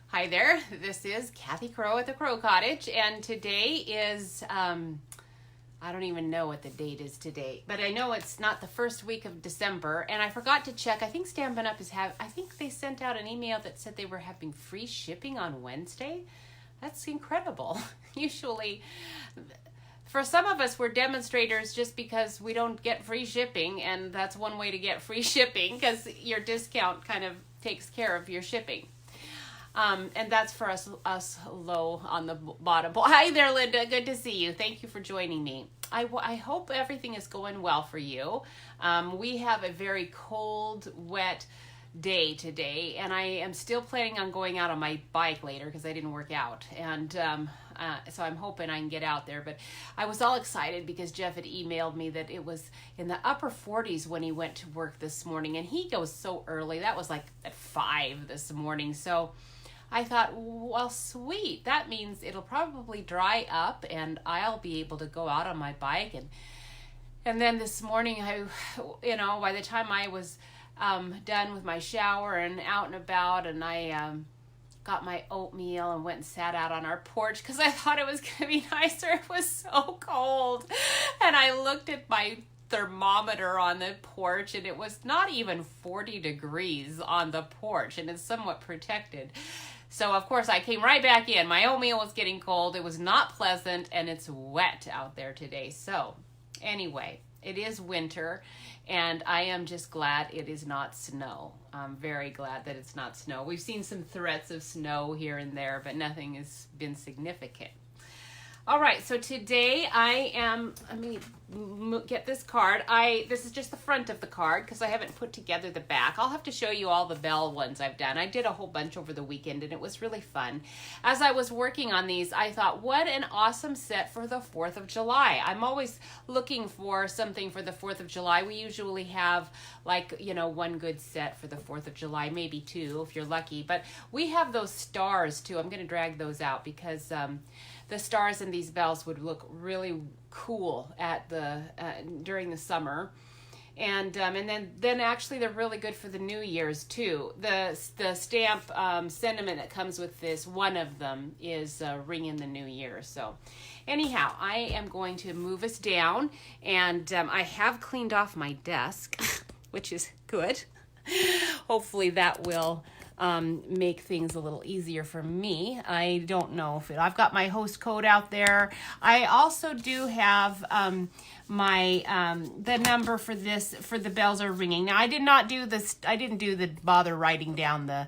Hi there, this is Kathy Crow at the Crow Cottage, and today is, I don't even know what the date is today, but I know it's not the first week of December, and I forgot to check. I think Stampin' Up! I think they sent out an email that said they were having free shipping on Wednesday. That's incredible. Usually, for some of us, we're demonstrators just because we don't get free shipping, and that's one way to get free shipping because your discount kind of takes care of your shipping. And that's for us low on the bottom. Hi there, Linda. Good to see you. Thank you for joining me. I hope everything is going well for you. We have a very cold, wet day today, and I am still planning on going out on my bike later because I didn't work out. And so I'm hoping I can get out there. But I was all excited because Jeff had emailed me that it was in the upper 40s when he went to work this morning. And he goes so early. That was like at 5 this morning. So I thought, well, sweet. That means it'll probably dry up and I'll be able to go out on my bike. And then this morning, by the time I was done with my shower and out and about, and I got my oatmeal and went and sat out on our porch because I thought it was going to be nicer. It was so cold. And I looked at my thermometer on the porch and it was not even 40 degrees on the porch, and it's somewhat protected. So, of course, I came right back in. My oatmeal was getting cold. It was not pleasant, and it's wet out there today. So, anyway, it is winter, and I am just glad it is not snow. I'm very glad that it's not snow. We've seen some threats of snow here and there, but nothing has been significant. All right, so today let me get this card. This is just the front of the card because I haven't put together the back. I'll have to show you all the bell ones I've done. I did a whole bunch over the weekend and it was really fun. As I was working on these, I thought, what an awesome set for the 4th of July. I'm always looking for something for the 4th of July. We usually have one good set for the 4th of July, maybe two if you're lucky. But we have those stars too. I'm going to drag those out because the stars in these bells would look really cool at during the summer, and then actually they're really good for the New Year's too. The stamp sentiment that comes with this, one of them is ring in the New Year. So anyhow, I am going to move us down, and I have cleaned off my desk, which is good. Hopefully that will make things a little easier for me. I don't know if I've got my host code out there. I also do have the number for the bells are ringing. Now I did not do this. I didn't bother writing down the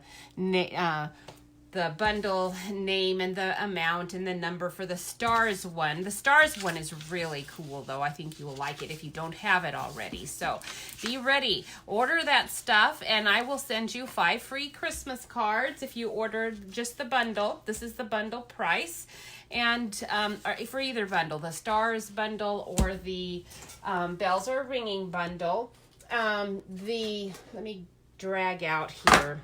bundle name and the amount and the number for the stars one. The stars one is really cool though. I think you will like it if you don't have it already. So be ready. Order that stuff and I will send you 5 free Christmas cards if you order just the bundle. This is the bundle price. And for either bundle, the stars bundle or the bells are ringing bundle. Let me drag out here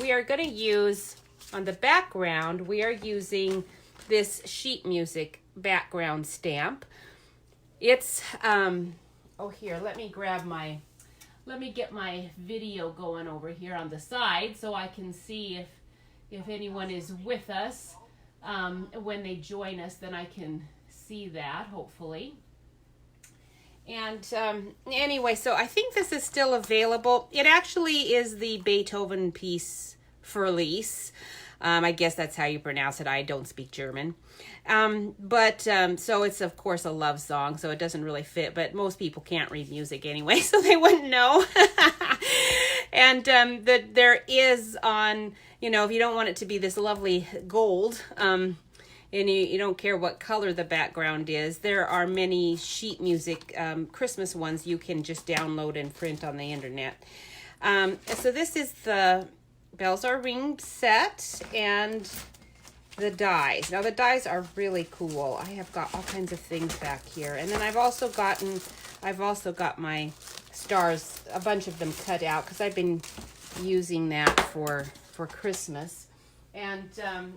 we are going to use, on the background, we are using this sheet music background stamp. It's, here, let me get my video going over here on the side so I can see if anyone is with us. When they join us, then I can see that, hopefully. And anyway, so I think this is still available. It actually is the Beethoven piece Verlies. I guess that's how you pronounce it. I don't speak German. So it's, of course, a love song, so it doesn't really fit. But most people can't read music anyway, so they wouldn't know. And there is on, if you don't want it to be this lovely gold, and you don't care what color the background is, there are many sheet music Christmas ones you can just download and print on the internet. So this is the Bells Are Ring set and the dies. Now the dies are really cool. I have got all kinds of things back here. And then I've also got my stars, a bunch of them cut out because I've been using that for Christmas. And I'm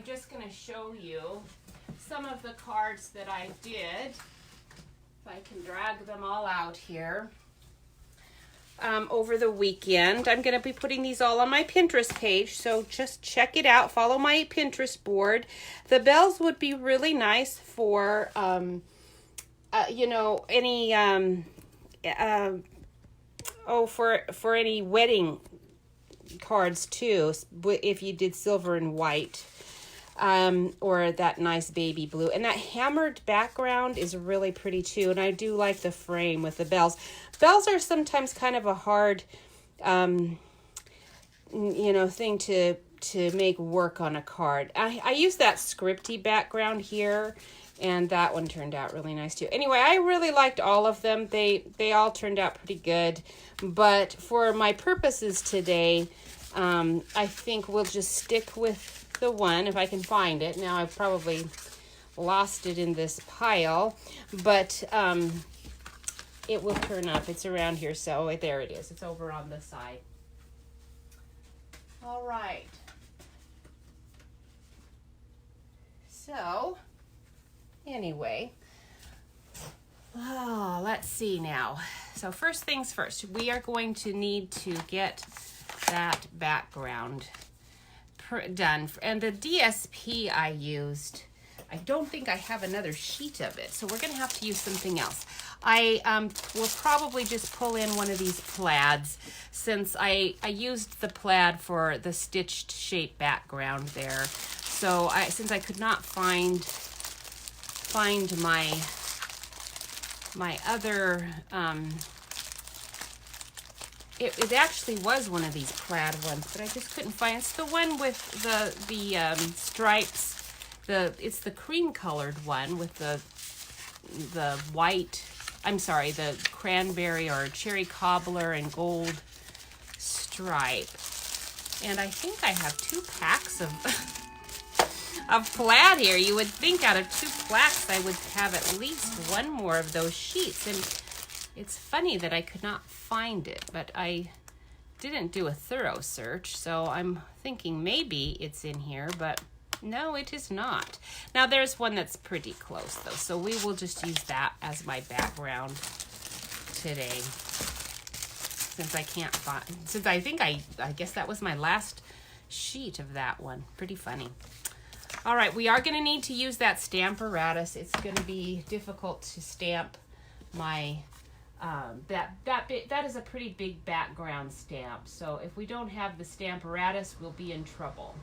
just going to show you some of the cards that I did. If I can drag them all out here. over the weekend. I'm going to be putting these all on my Pinterest page, so just check it out. Follow my Pinterest board. The bells would be really nice for, any, for any wedding cards too, if you did silver and white. Or that nice baby blue. And that hammered background is really pretty too. And I do like the frame with the bells. Bells are sometimes kind of a hard, thing to make work on a card. I use that scripty background here, and that one turned out really nice too. Anyway, I really liked all of them. They all turned out pretty good. But for my purposes today, I think we'll just stick with the one, if I can find it. Now I've probably lost it in this pile, but it will turn up. It's around here, so there it is. It's over on the side. All right. So, anyway, let's see now. So first things first, we are going to need to get that background done. And the DSP I used, I don't think I have another sheet of it, so we're going to have to use something else. I will probably just pull in one of these plaids, since I used the plaid for the stitched shape background there. So since I could not find my other It actually was one of these plaid ones, but I just couldn't find it. It's the one with the stripes. It's the cream colored one with the white. I'm sorry, the cranberry or cherry cobbler and gold stripe. And I think I have 2 packs of of plaid here. You would think out of 2 packs I would have at least one more of those sheets. And it's funny that I could not find it, but I didn't do a thorough search, so I'm thinking maybe it's in here, but no, it is not. Now there's one that's pretty close though, so we will just use that as my background today. Since I can't find, since I think I guess that was my last sheet of that one. Pretty funny. All right, we are going to need to use that Stamparatus. It's going to be difficult to stamp my that is a pretty big background stamp. So if we don't have the Stamparatus, we'll be in trouble.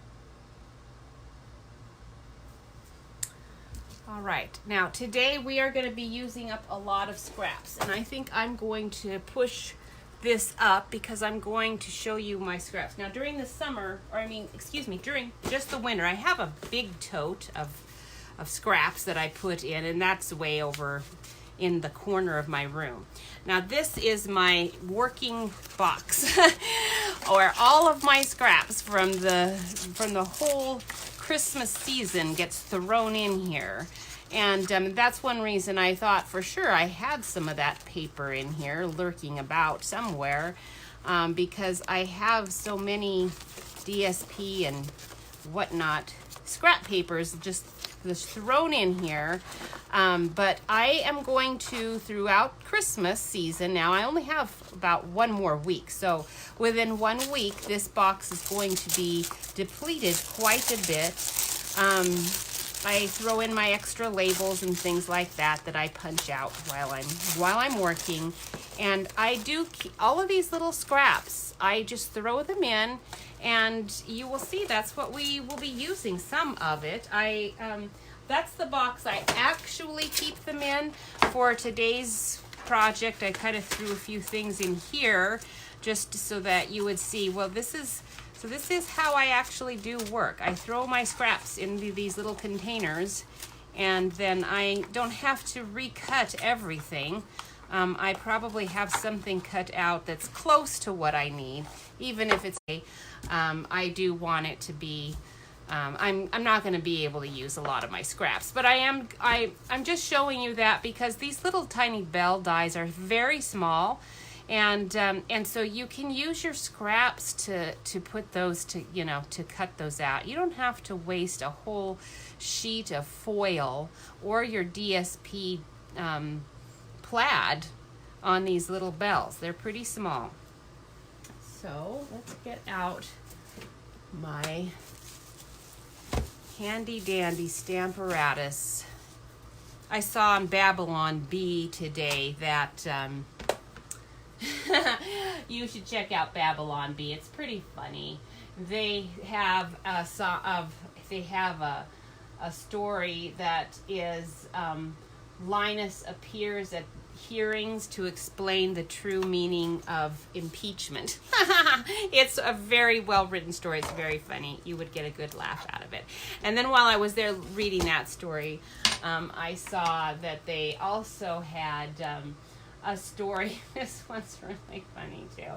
All right, now today we are going to be using up a lot of scraps, and I think I'm going to push this up because I'm going to show you my scraps. Now during the summer, during just the winter, I have a big tote of scraps that I put in, and that's way over in the corner of my room. Now this is my working box or all of my scraps from the whole Christmas season gets thrown in here. And that's one reason I thought for sure I had some of that paper in here lurking about somewhere, because I have so many DSP and whatnot scrap papers just thrown in here. But I am going to, throughout Christmas season, now I only have about 1 more week, so within 1 week this box is going to be depleted quite a bit. I throw in my extra labels and things like that I punch out while I'm working, and I do all of these little scraps. I just throw them in, and you will see that's what we will be using, some of it. That's the box I actually keep them in. For today's project, I kind of threw a few things in here just so that you would see, well, this is how I actually do work. I throw my scraps into these little containers, and then I don't have to recut everything. I probably have something cut out that's close to what I need, even if it's I do want it to be. I'm not going to be able to use a lot of my scraps, but I'm just showing you that because these little tiny bell dies are very small, and so you can use your scraps to put those to cut those out. You don't have to waste a whole sheet of foil or your DSP plaid on these little bells. They're pretty small. So let's get out my handy dandy Stamparatus. I saw on Babylon Bee today that you should check out Babylon Bee. It's pretty funny. They have a story that is Linus appears at hearings to explain the true meaning of impeachment. It's a very well written story. It's very funny. You would get a good laugh out of it. And then while I was there reading that story, I saw that they also had a story. This one's really funny too.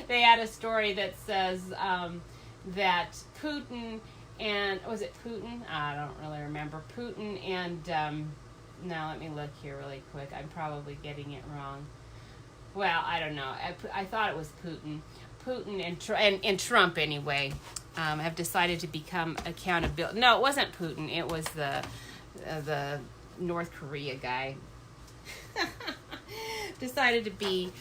They had a story that says that Putin and, was it Putin? I don't really remember. Putin and, now let me look here really quick. I'm probably getting it wrong. Well, I don't know. I thought it was Putin. Putin and Trump anyway have decided to become accountability. No, it wasn't Putin. It was the North Korea guy. Decided to be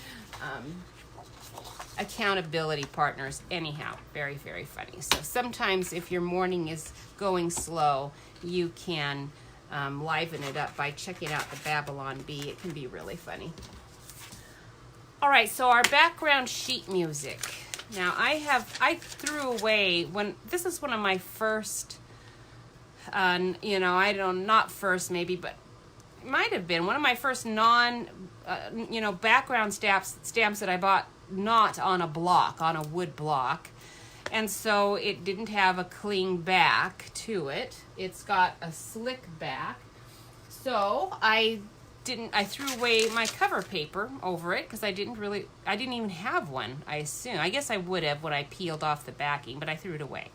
accountability partners. Anyhow, very, very funny. So sometimes if your morning is going slow, you can liven it up by checking out the Babylon Bee. It can be really funny. All right, so our background sheet music. Now I threw away this is one of my first, not first maybe, but it might have been one of my first background stamps that I bought not on a block, on a wood block. And so it didn't have a clean back to it. It's got a slick back. So I threw away my cover paper over it because I didn't even have one, I assume. I guess I would have when I peeled off the backing, but I threw it away.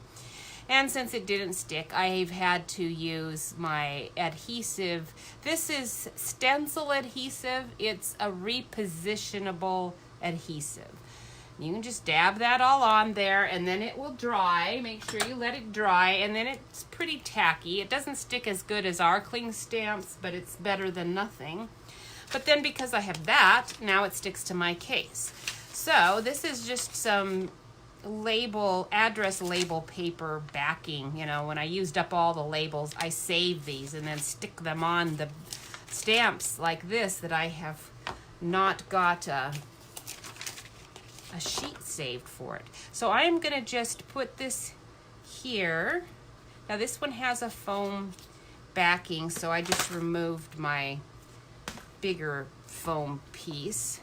And since it didn't stick, I've had to use my adhesive. This is stencil adhesive. It's a repositionable adhesive. You can just dab that all on there and then it will dry. Make sure you let it dry, and then it's pretty tacky. It doesn't stick as good as our cling stamps, but it's better than nothing. But then because I have that, now it sticks to my case. So this is just some address label paper backing. When I used up all the labels, I save these and then stick them on the stamps like this that I have not got a sheet saved for it. So I'm going to just put this here. Now this one has a foam backing, so I just removed my bigger foam piece.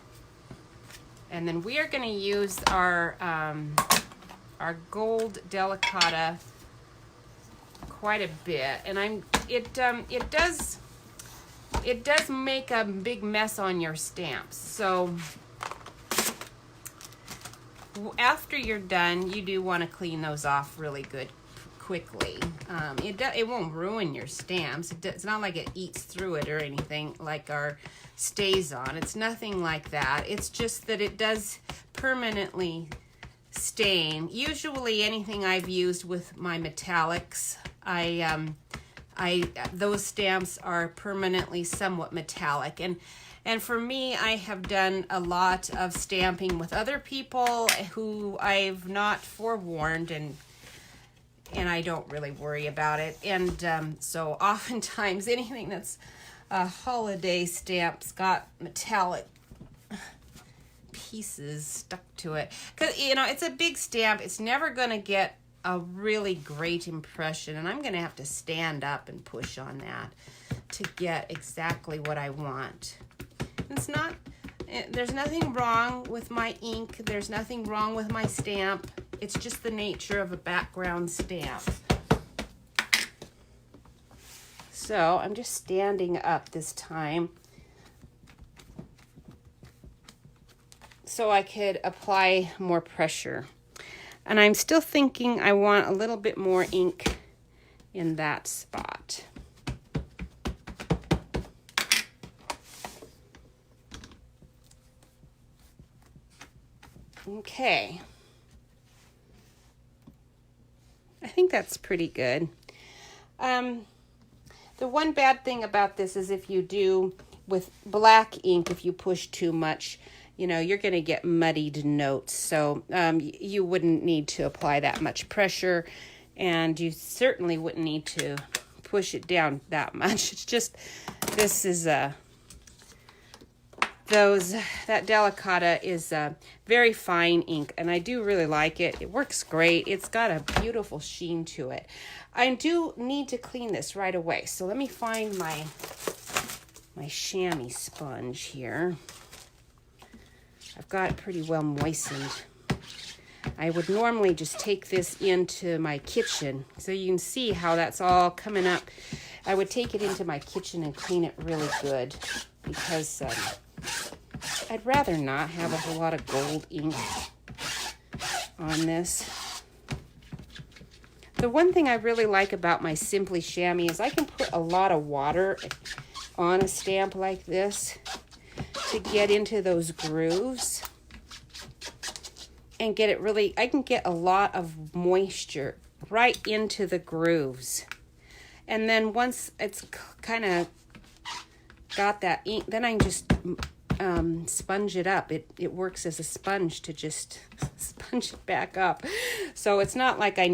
And then we are going to use our gold Delicata quite a bit, and it does make a big mess on your stamps. So after you're done, you do want to clean those off really good quickly. It won't ruin your stamps. It's not like it eats through it or anything like our StazOn. It's nothing like that. It's just that it does permanently stain. Usually anything I've used with my metallics, those stamps are permanently somewhat metallic. And for me, I have done a lot of stamping with other people who I've not forewarned, and I don't really worry about it. And so oftentimes anything that's a holiday stamp's got metallic pieces stuck to it. Because, it's a big stamp. It's never going to get a really great impression. And I'm going to have to stand up and push on that to get exactly what I want. There's nothing wrong with my ink. There's nothing wrong with my stamp. It's just the nature of a background stamp. So I'm just standing up this time so I could apply more pressure. And I'm still thinking I want a little bit more ink in that spot. Okay. I think that's pretty good. The one bad thing about this is if you do with black ink, if you push too much, you're going to get muddied notes. So you wouldn't need to apply that much pressure, and you certainly wouldn't need to push it down that much. It's just, this is that Delicata is a very fine ink, and I do really like it. It works great. It's got a beautiful sheen to it. I do need to clean this right away, so let me find my chamois sponge here. I've got it pretty well moistened. I would normally just take this into my kitchen, so you can see how that's all coming up. I would take it into my kitchen and clean it really good, because I'd rather not have a whole lot of gold ink on this. The one thing I really like about my Simply Chamois is I can put a lot of water on a stamp like this to get into those grooves and get it really, I can get a lot of moisture right into the grooves. And then once it's kind of got that ink, then I can just sponge it up. It works as a sponge to just sponge it back up. So it's not like I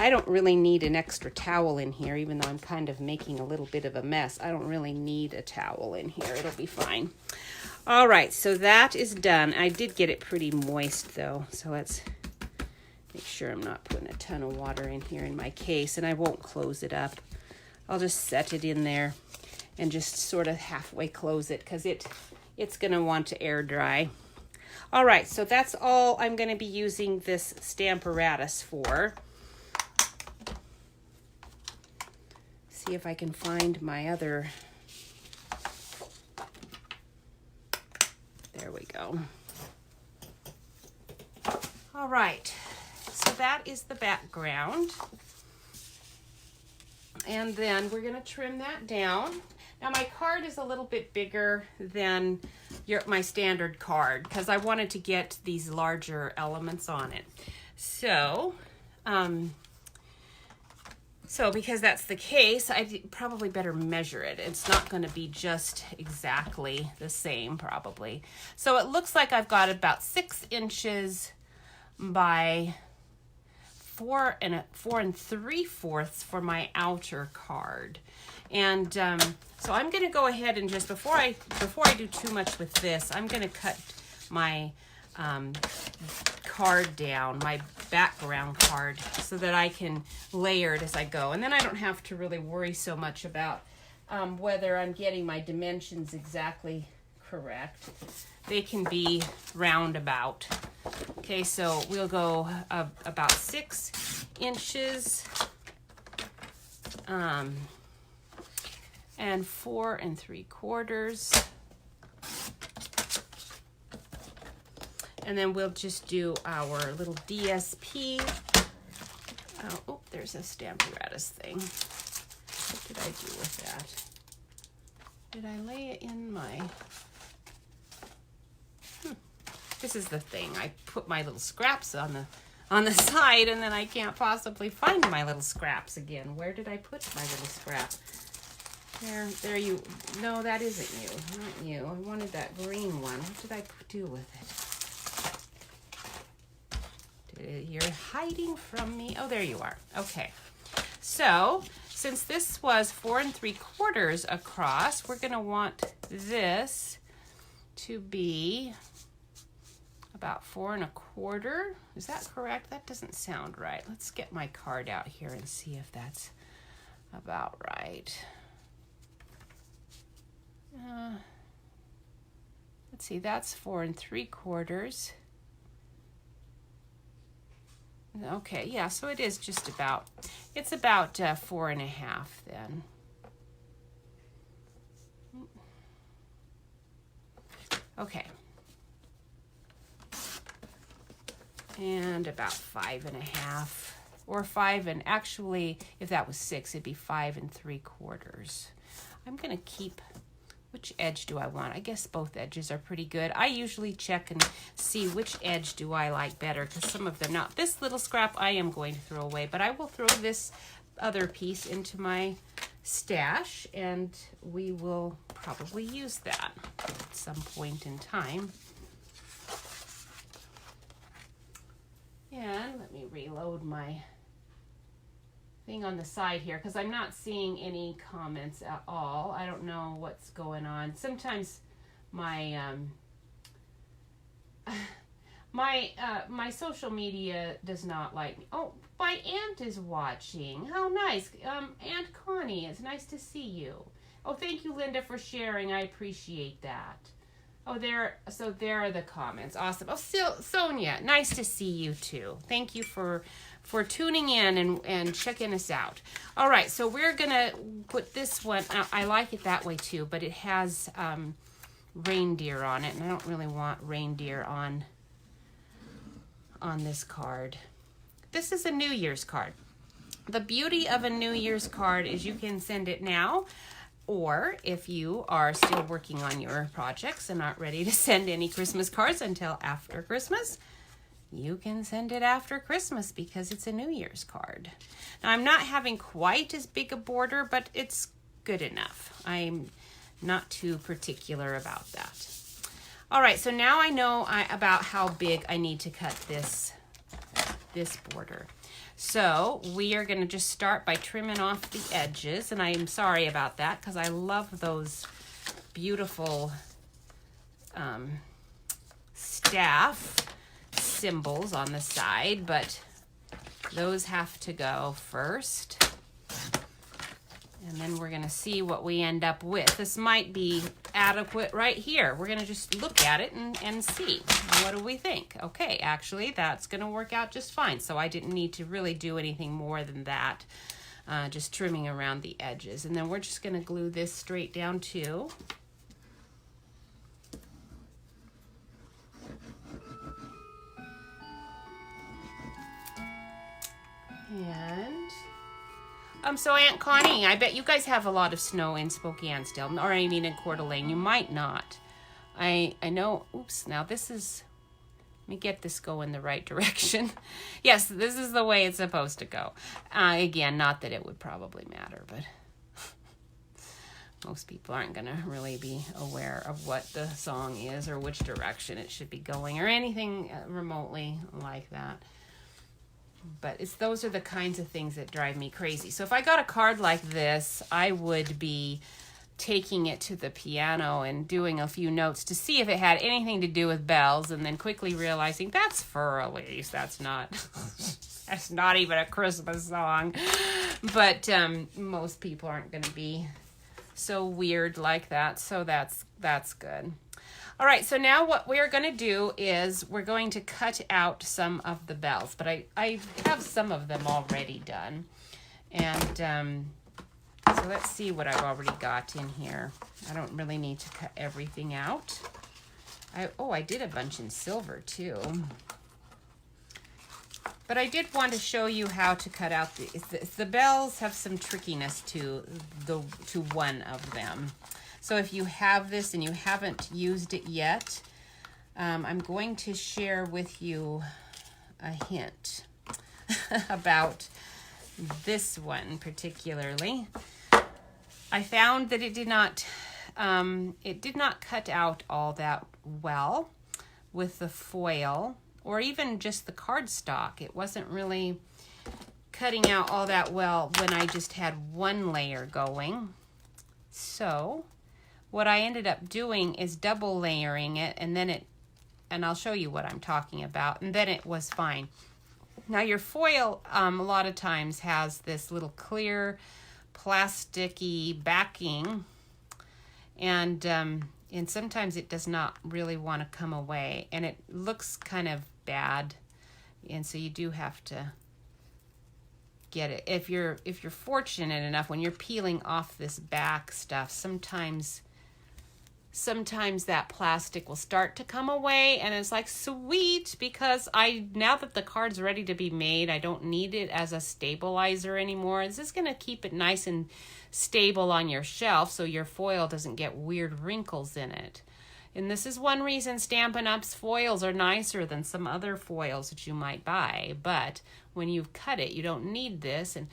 don't really need an extra towel in here, even though I'm kind of making a little bit of a mess. I don't really need a towel in here. It'll be fine. All right, so that is done. I did get it pretty moist, though, so let's make sure I'm not putting a ton of water in here in my case, and I won't close it up. I'll just set it in there and just sort of halfway close it, because it's going to want to air dry. All right, so that's all I'm going to be using this Stamparatus for. See if I can find my other. There we go. All right, so that is the background. And then we're gonna trim that down. Now my card is a little bit bigger than my standard card, because I wanted to get these larger elements on it. So, because that's the case, I probably better measure it. It's not going to be just exactly the same, probably. So it looks like I've got about 6 inches by 4 3/4 for my outer card. And so I'm going to go ahead and just, before I do too much with this, I'm going to cut my card down, my background card, so that I can layer it as I go. And then I don't have to really worry so much about whether I'm getting my dimensions exactly correct. They can be roundabout. Okay, so we'll go about 6 inches and 4 3/4. And then we'll just do our little DSP. Oh, there's a Stamparatus thing. What did I do with that? Did I lay it in my... This is the thing. I put my little scraps on the side, and then I can't possibly find my little scraps again. Where did I put my little scrap? There you... No, that isn't you. Not you. I wanted that green one. What did I do with it? You're hiding from me. Oh, there you are. Okay. So, since this was 4 3/4 across, we're going to want this to be about 4 1/4. Is that correct? That doesn't sound right. Let's get my card out here and see if that's about right. Let's see, that's 4 3/4. Okay, yeah, so it is just about, it's about 4 1/2 then. Okay. And about 5 1/2, or 5, and actually, if that was 6, it'd be 5 3/4. I'm going to keep, which edge do I want? I guess both edges are pretty good. I usually check and see which edge do I like better, because some of them, now this little scrap I am going to throw away, but I will throw this other piece into my stash, and we will probably use that at some point in time. And let me reload my thing on the side here because I'm not seeing any comments at all. I don't know what's going on. Sometimes my my social media does not like me. Oh, my aunt is watching. How nice. Aunt Connie, it's nice to see you. Oh, thank you, Linda, for sharing. I appreciate that. Oh, there are the comments. Awesome. Oh, Sonia, nice to see you too. Thank you for tuning in and checking us out. All right, so we're gonna put this one. I like it that way too, but it has reindeer on it, and I don't really want reindeer on this card. This is a New Year's card. The beauty of a New Year's card is you can send it now, or if you are still working on your projects and aren't ready to send any Christmas cards until after Christmas, you can send it after Christmas because it's a New Year's card. Now, I'm not having quite as big a border, but it's good enough. I'm not too particular about that. All right, so now I know about how big I need to cut this border. So we are going to just start by trimming off the edges, and I'm sorry about that because I love those beautiful staff symbols on the side, but those have to go first. And then we're going to see what we end up with. This might be adequate right here. We're going to just look at it and see. What do we think? Okay, actually, that's going to work out just fine. So I didn't need to really do anything more than that. Just trimming around the edges. And then we're just going to glue this straight down too. And so Aunt Connie, I bet you guys have a lot of snow in Spokane still, or I mean in Coeur d'Alene. You might not. I know, oops, now this is, let me get this going the right direction. Yes, this is the way it's supposed to go. Again, not that it would probably matter, but most people aren't going to really be aware of what the song is or which direction it should be going or anything remotely like that. But those are the kinds of things that drive me crazy. So if I got a card like this, I would be taking it to the piano and doing a few notes to see if it had anything to do with bells, and then quickly realizing that's Fur Elise. That's not that's not even a Christmas song. But most people aren't going to be so weird like that, so that's good. All right, so now what we're going to do is we're going to cut out some of the bells, but I have some of them already done. And so let's see what I've already got in here. I don't really need to cut everything out. I did a bunch in silver too. But I did want to show you how to cut out the bells. Have some trickiness to one of them. So if you have this and you haven't used it yet, I'm going to share with you a hint about this one particularly. I found that it did not cut out all that well with the foil or even just the cardstock. It wasn't really cutting out all that well when I just had one layer going. So what I ended up doing is double layering it, and I'll show you what I'm talking about, and then it was fine. Now your foil a lot of times has this little clear plasticky backing, and sometimes it does not really want to come away, and it looks kind of bad, and so you do have to get it. If you're fortunate enough, when you're peeling off this back stuff, sometimes that plastic will start to come away, and it's like, sweet, because now that the card's ready to be made, I don't need it as a stabilizer anymore. This is going to keep it nice and stable on your shelf so your foil doesn't get weird wrinkles in it. And this is one reason Stampin' Up's foils are nicer than some other foils that you might buy. But when you've cut it, you don't need this. And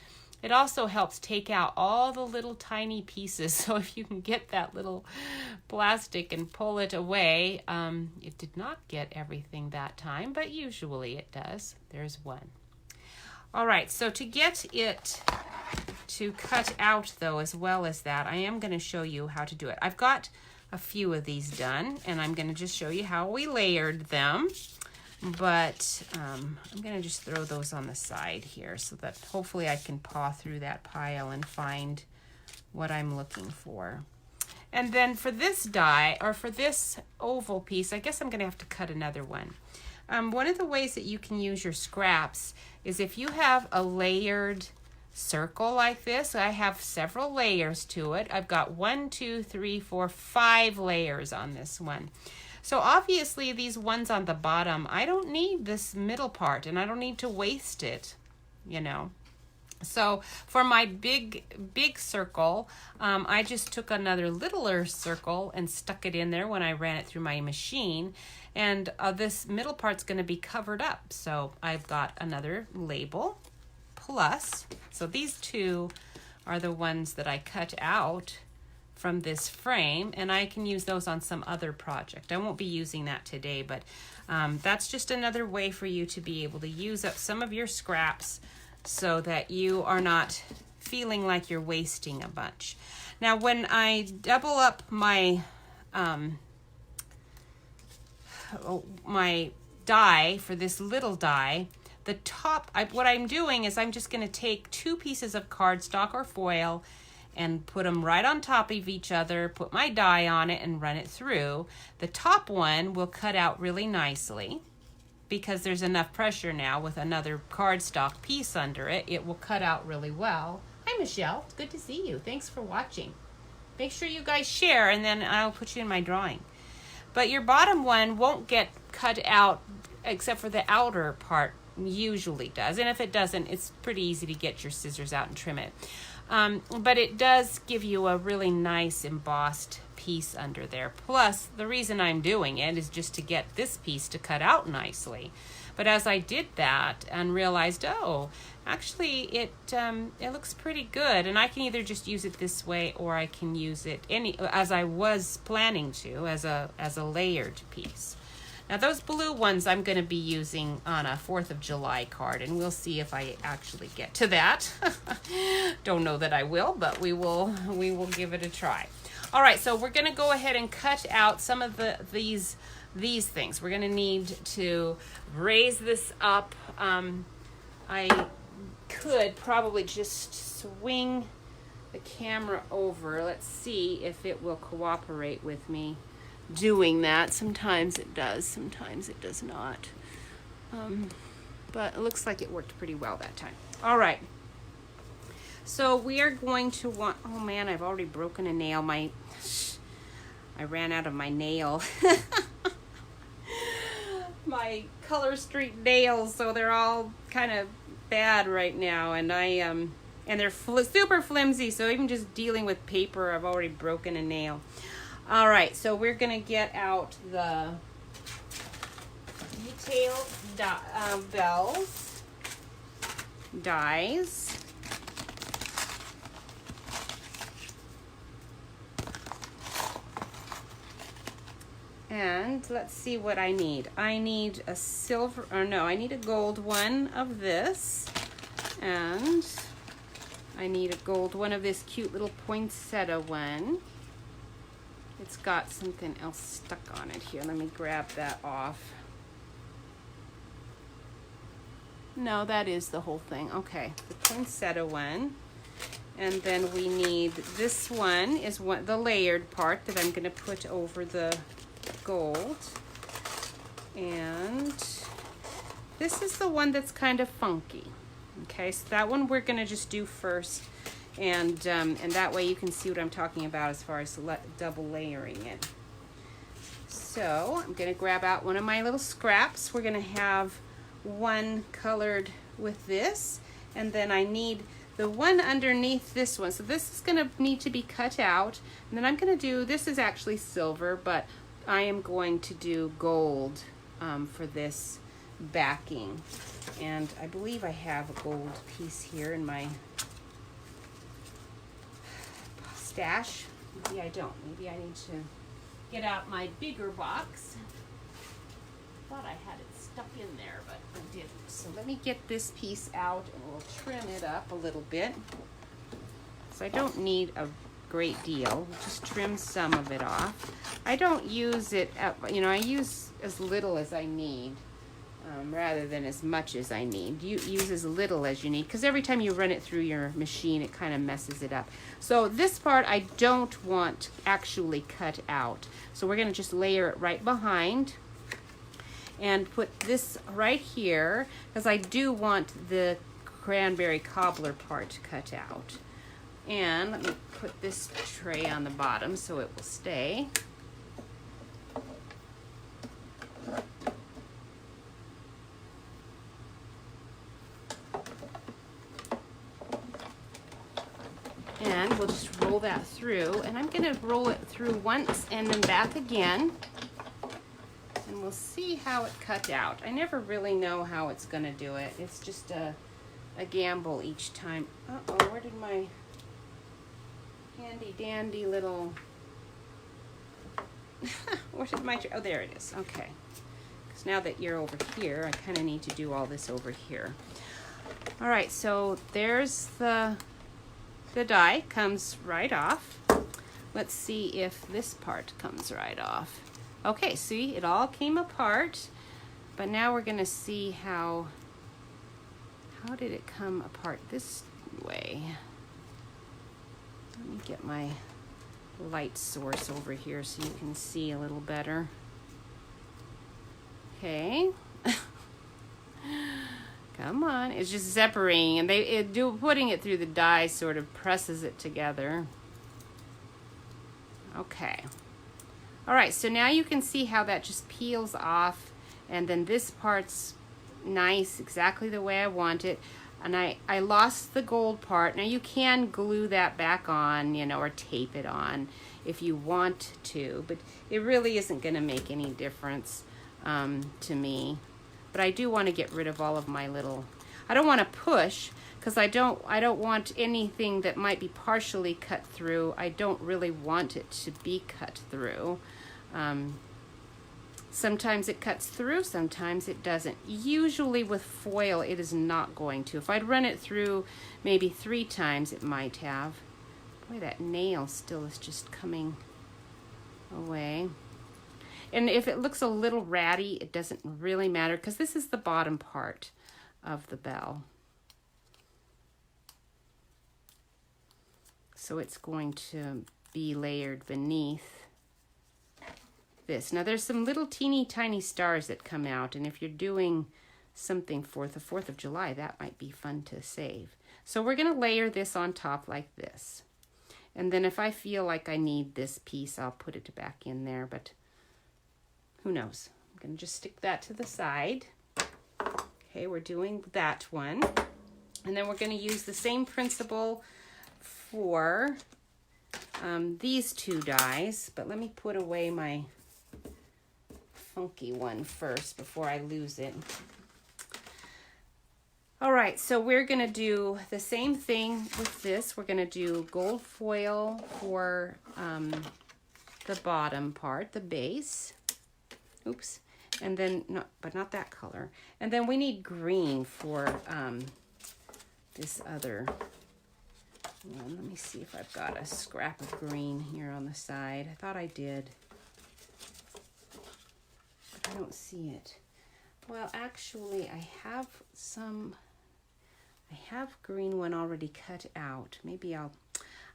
it also helps take out all the little tiny pieces. So if you can get that little plastic and pull it away, it did not get everything that time, but usually it does. There's one. All right, so to get it to cut out though, as well as that, I am going to show you how to do it. I've got a few of these done, and I'm going to just show you how we layered them. But I'm going to just throw those on the side here so that hopefully I can paw through that pile and find what I'm looking for. And then for this die, or for this oval piece, I guess I'm going to have to cut another one. One of the ways that you can use your scraps is if you have a layered circle like this. I have several layers to it. I've got 1, 2, 3, 4, 5 layers on this one. So obviously these ones on the bottom, I don't need this middle part, and I don't need to waste it, you know. So for my big circle, I just took another littler circle and stuck it in there when I ran it through my machine. And this middle part's going to be covered up. So I've got another label plus. So these two are the ones that I cut out from this frame, and I can use those on some other project. I won't be using that today, but that's just another way for you to be able to use up some of your scraps so that you are not feeling like you're wasting a bunch. Now, when I double up my my die for this little die, the top, what I'm doing is I'm just going to take 2 pieces of cardstock or foil and put them right on top of each other, put my die on it and run it through. The top one will cut out really nicely because there's enough pressure now with another cardstock piece under it. It will cut out really well. Hi, Michelle. It's good to see you. Thanks for watching. Make sure you guys share, and then I'll put you in my drawing. But your bottom one won't get cut out except for the outer part usually does. And if it doesn't, it's pretty easy to get your scissors out and trim it. But it does give you a really nice embossed piece under there. Plus, the reason I'm doing it is just to get this piece to cut out nicely. But as I did that and realized, oh, actually it looks pretty good, and I can either just use it this way or I can use it as I was planning to, as a layered piece. Now those blue ones I'm going to be using on a 4th of July card, and we'll see if I actually get to that. Don't know that I will, but we will give it a try. All right, so we're going to go ahead and cut out some of these things. We're going to need to raise this up. I could probably just swing the camera over. Let's see if it will cooperate with me doing that. Sometimes it does, sometimes it does not. But it looks like it worked pretty well that time. All right. So we are going to want, oh man, I've already broken a nail. I ran out of my nail. My Color Street nails, so they're all kind of bad right now, and and they're super flimsy, so even just dealing with paper, I've already broken a nail. All right, so we're gonna get out the detailed bells, dies, and let's see what I need. I need a silver, or no, I need a gold one of this, and I need a gold one of this cute little poinsettia one. It's got something else stuck on it here. Let me grab that off. No, that is the whole thing. Okay, the poinsettia one. And then we need, this one is the layered part that I'm going to put over the gold. And this is the one that's kind of funky. Okay, so that one we're going to just do first. And that way you can see what I'm talking about as far as double layering it. So I'm going to grab out one of my little scraps. We're going to have one colored with this, and then I need the one underneath this one. So this is going to need to be cut out, and then I'm going to do, this is actually silver, but I am going to do gold for this backing. And I believe I have a gold piece here in my stash. Maybe I don't. Maybe I need to get out my bigger box. Thought I had it stuck in there, but I didn't. So let me get this piece out and we'll trim it up a little bit. So I don't need a great deal. We'll just trim some of it off. I don't use it, I use as little as I need rather than as much as I need. You use as little as you need because every time you run it through your machine, it kind of messes it up. So this part I don't want actually cut out. So we're going to just layer it right behind and put this right here because I do want the cranberry cobbler part cut out. And let me put this tray on the bottom so it will stay. And we'll just roll that through. And I'm going to roll it through once and then back again. And we'll see how it cut out. I never really know how it's going to do it. It's just a gamble each time. Uh-oh, where did my handy dandy little where did my oh, there it is. Okay, because now that you're over here, I kind of need to do all this over here. All right, so there's the die comes right off. Let's see if this part comes right off. Okay, see, it all came apart, but now we're gonna see how did it come apart this way. Let me get my light source over here so you can see a little better. Okay. Come on. It's just separating, and putting it through the die sort of presses it together. Okay. All right, so now you can see how that just peels off, and then this part's nice, exactly the way I want it. And I lost the gold part. Now you can glue that back on, or tape it on if you want to, but it really isn't going to make any difference to me. But I do want to get rid of all of my I don't want to push because I don't want anything that might be partially cut through. I don't really want it to be cut through. Sometimes it cuts through, sometimes it doesn't. Usually with foil, it is not going to. If I'd run it through maybe 3 times, it might have. Boy, that nail still is just coming away. And if it looks a little ratty, it doesn't really matter because this is the bottom part of the bell. So it's going to be layered beneath this. Now there's some little teeny tiny stars that come out, and if you're doing something for the 4th of July, that might be fun to save. So we're going to layer this on top like this. And then if I feel like I need this piece, I'll put it back in there, but who knows? I'm going to just stick that to the side. Okay, we're doing that one. And then we're going to use the same principle for these 2 dies, but let me put away my funky one first before I lose it. All right, so we're going to do the same thing with this. We're going to do gold foil for the bottom part, the base. Oops. And then, not that color. And then we need green for this other one. Let me see if I've got a scrap of green here on the side. I thought I did. But I don't see it. Well, actually, I have green one already cut out. Maybe I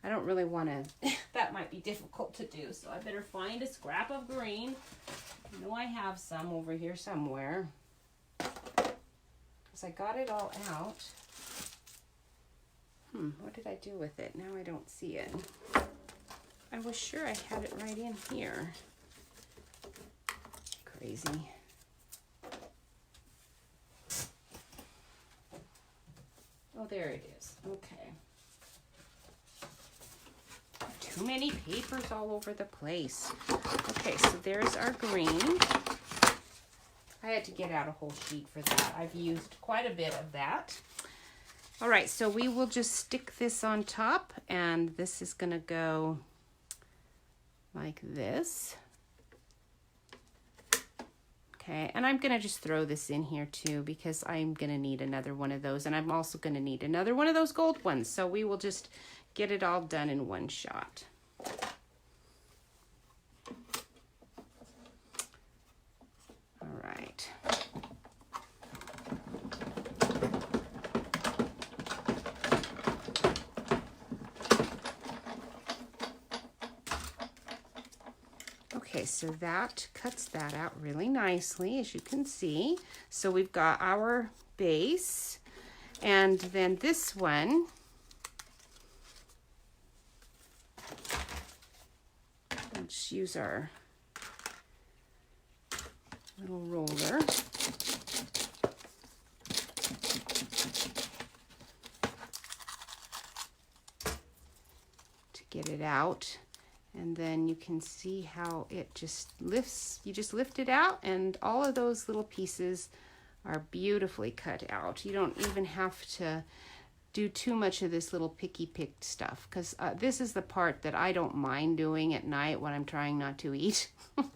don't really want to, that might be difficult to do. So I better find a scrap of green. I know I have some over here somewhere. Because I got it all out. What did I do with it? Now I don't see it. I was sure I had it right in here. Crazy. Oh, there it is. Okay. Too many papers all over the place. Okay, so there's our green. I had to get out a whole sheet for that. I've used quite a bit of that. All right, so we will just stick this on top, and this is gonna go like this. Okay, and I'm gonna just throw this in here too because I'm gonna need another one of those, and I'm also gonna need another one of those gold ones. So we will just get it all done in one shot. All right. Okay, so that cuts that out really nicely, as you can see. So we've got our base, and then this one, let's use our little roller. To get it out. And then you can see how it just lifts. You just lift it out, and all of those little pieces are beautifully cut out. You don't even have to do too much of this little picked stuff, because this is the part that I don't mind doing at night when I'm trying not to eat. But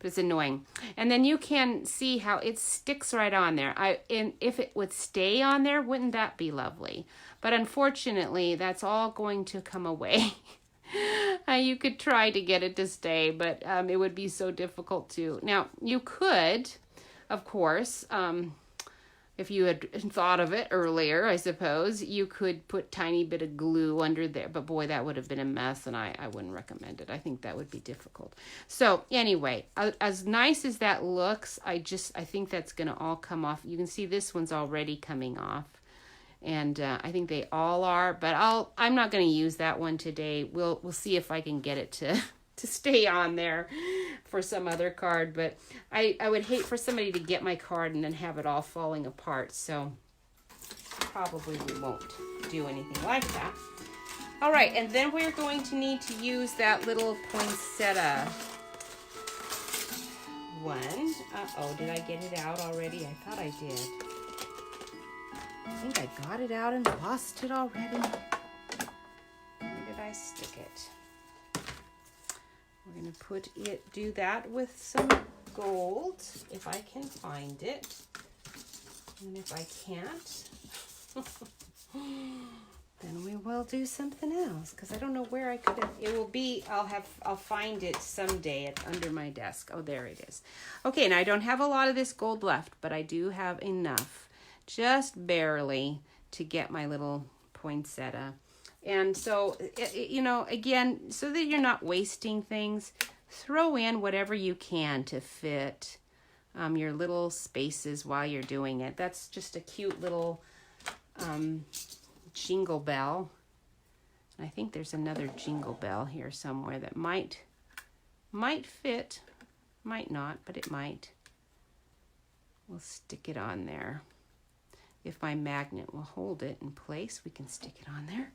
it's annoying. And then you can see how it sticks right on there. And if it would stay on there, wouldn't that be lovely? But unfortunately, that's all going to come away. You could try to get it to stay, but it would be so difficult to. Now, you could, of course, if you had thought of it earlier, I suppose, you could put tiny bit of glue under there. But boy, that would have been a mess, and I wouldn't recommend it. I think that would be difficult. So anyway, as nice as that looks, I think that's going to all come off. You can see this one's already coming off. And I think they all are, but I'm not going to use that one today. We'll see if I can get it to stay on there for some other card. But I would hate for somebody to get my card and then have it all falling apart. So probably we won't do anything like that. All right, and then we're going to need to use that little poinsettia one. Uh-oh, did I get it out already? I thought I did. I think I got it out and lost it already. Where did I stick it? We're going to do that with some gold, if I can find it. And if I can't, then we will do something else, because I don't know where I could have. It will be, I'll find it someday under my desk. Oh, there it is. Okay, and I don't have a lot of this gold left, but I do have enough. Just barely to get my little poinsettia. And so, again, so that you're not wasting things, throw in whatever you can to fit your little spaces while you're doing it. That's just a cute little jingle bell. I think there's another jingle bell here somewhere that might fit, might not, but it might. We'll stick it on there. If my magnet will hold it in place, we can stick it on there.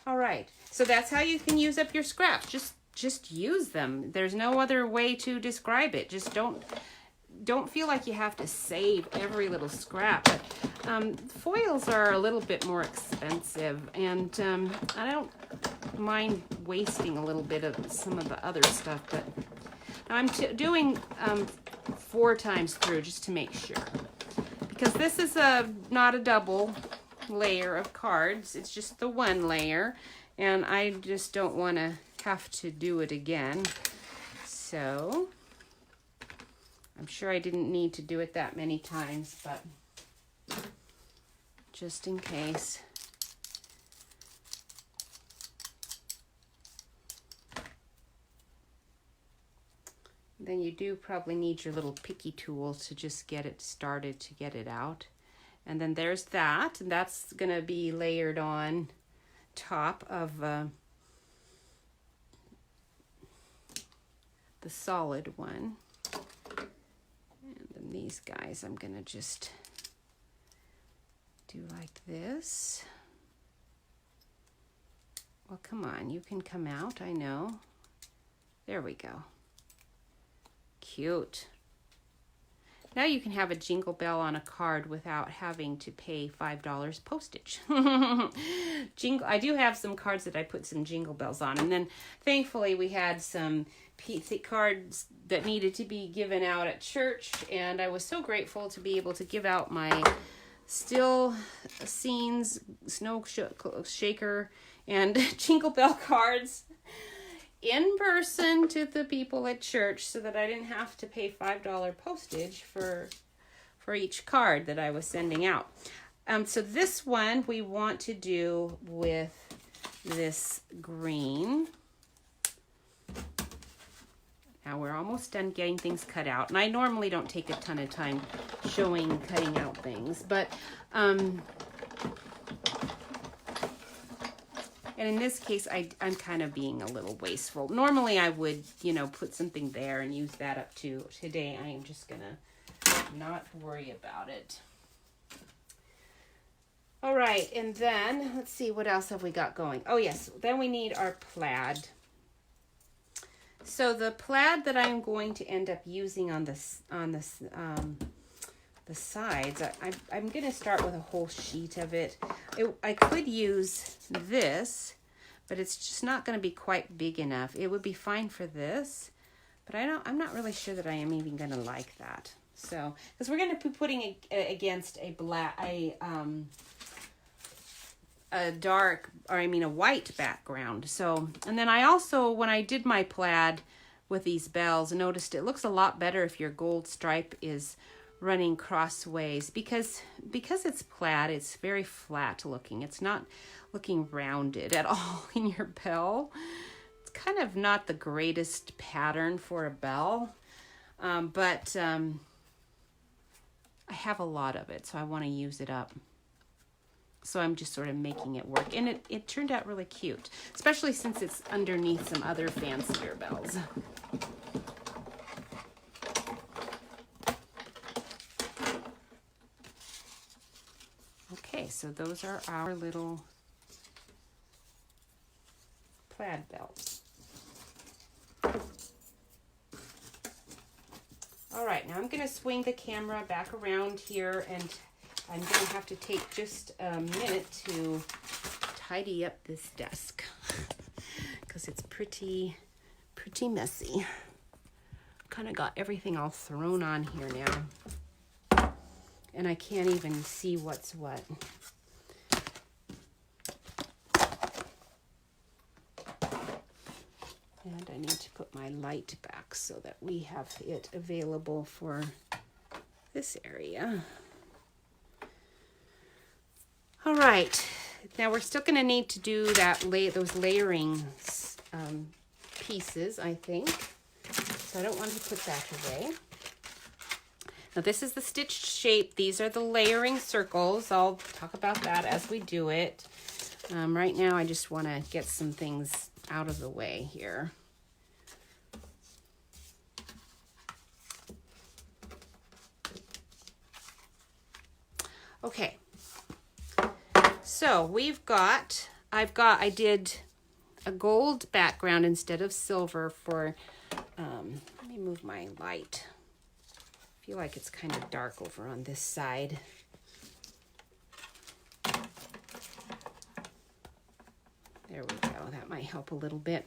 All right, so that's how you can use up your scraps. Just use them. There's no other way to describe it. Just don't feel like you have to save every little scrap. But foils are a little bit more expensive, and I don't mind wasting a little bit of some of the other stuff. But I'm doing 4 times through just to make sure. Because this is not a double layer of cards. It's just the one layer. And I just don't want to have to do it again. So, I'm sure I didn't need to do it that many times, but just in case. Then you do probably need your little picky tool to just get it started, to get it out. And then there's that, and that's going to be layered on top of the solid one. And then these guys I'm going to just do like this. Well, come on, you can come out, I know. There we go. Cute. Now you can have a jingle bell on a card without having to pay $5 postage. I do have some cards that I put some jingle bells on. And then thankfully we had some cards that needed to be given out at church. And I was so grateful to be able to give out my Still Scenes, Snow Shaker, and jingle bell cards in person to the people at church so that I didn't have to pay $5 postage for each card that I was sending out. So this one we want to do with this green. Now we're almost done getting things cut out. And I normally don't take a ton of time cutting out things. But, and in this case, I'm kind of being a little wasteful. Normally I would, put something there and use that up too. Today I am just going to not worry about it. All right, and then let's see, what else have we got going? Oh yes, then we need our plaid. So the plaid that I'm going to end up using on the sides, I'm going to start with a whole sheet of it. I could use this, but it's just not going to be quite big enough. It would be fine for this, but I'm not really sure that I am even going to like that. So, because we're going to be putting it against a white background. So, and then I also, when I did my plaid with these bells, noticed it looks a lot better if your gold stripe is running crossways, because it's plaid, it's very flat looking. It's not looking rounded at all in your bell. It's kind of not the greatest pattern for a bell, but I have a lot of it, so I want to use it up. So I'm just sort of making it work. And it turned out really cute, especially since it's underneath some other fancier bells. Okay, so those are our little plaid bells. All right, now I'm going to swing the camera back around here, and I'm going to have to take just a minute to tidy up this desk because it's pretty messy. Kind of got everything all thrown on here now, and I can't even see what's what. And I need to put my light back so that we have it available for this area. All right, now we're still going to need to do those layering pieces, I think. So I don't want to put that away. Now this is the stitched shape. These are the layering circles. I'll talk about that as we do it. Right now I just want to get some things out of the way here. Okay. So I did a gold background instead of silver for, let me move my light. I feel like it's kind of dark over on this side. There we go. That might help a little bit.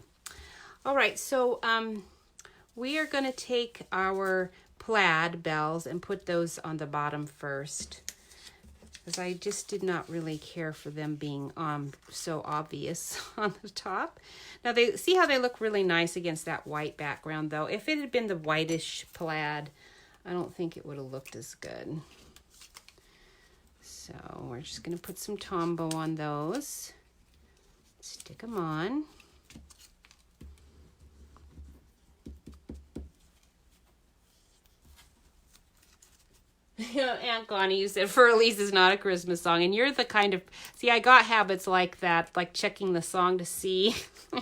All right. So, we are going to take our plaid bells and put those on the bottom first, because I just did not really care for them being so obvious on the top. Now, see how they look really nice against that white background, though. If it had been the whitish plaid, I don't think it would have looked as good. So we're just going to put some Tombow on those. Stick them on. Aunt Connie, you said Fur Elise is not a Christmas song, and you're the kind of, see, I got habits like that, like checking the song to see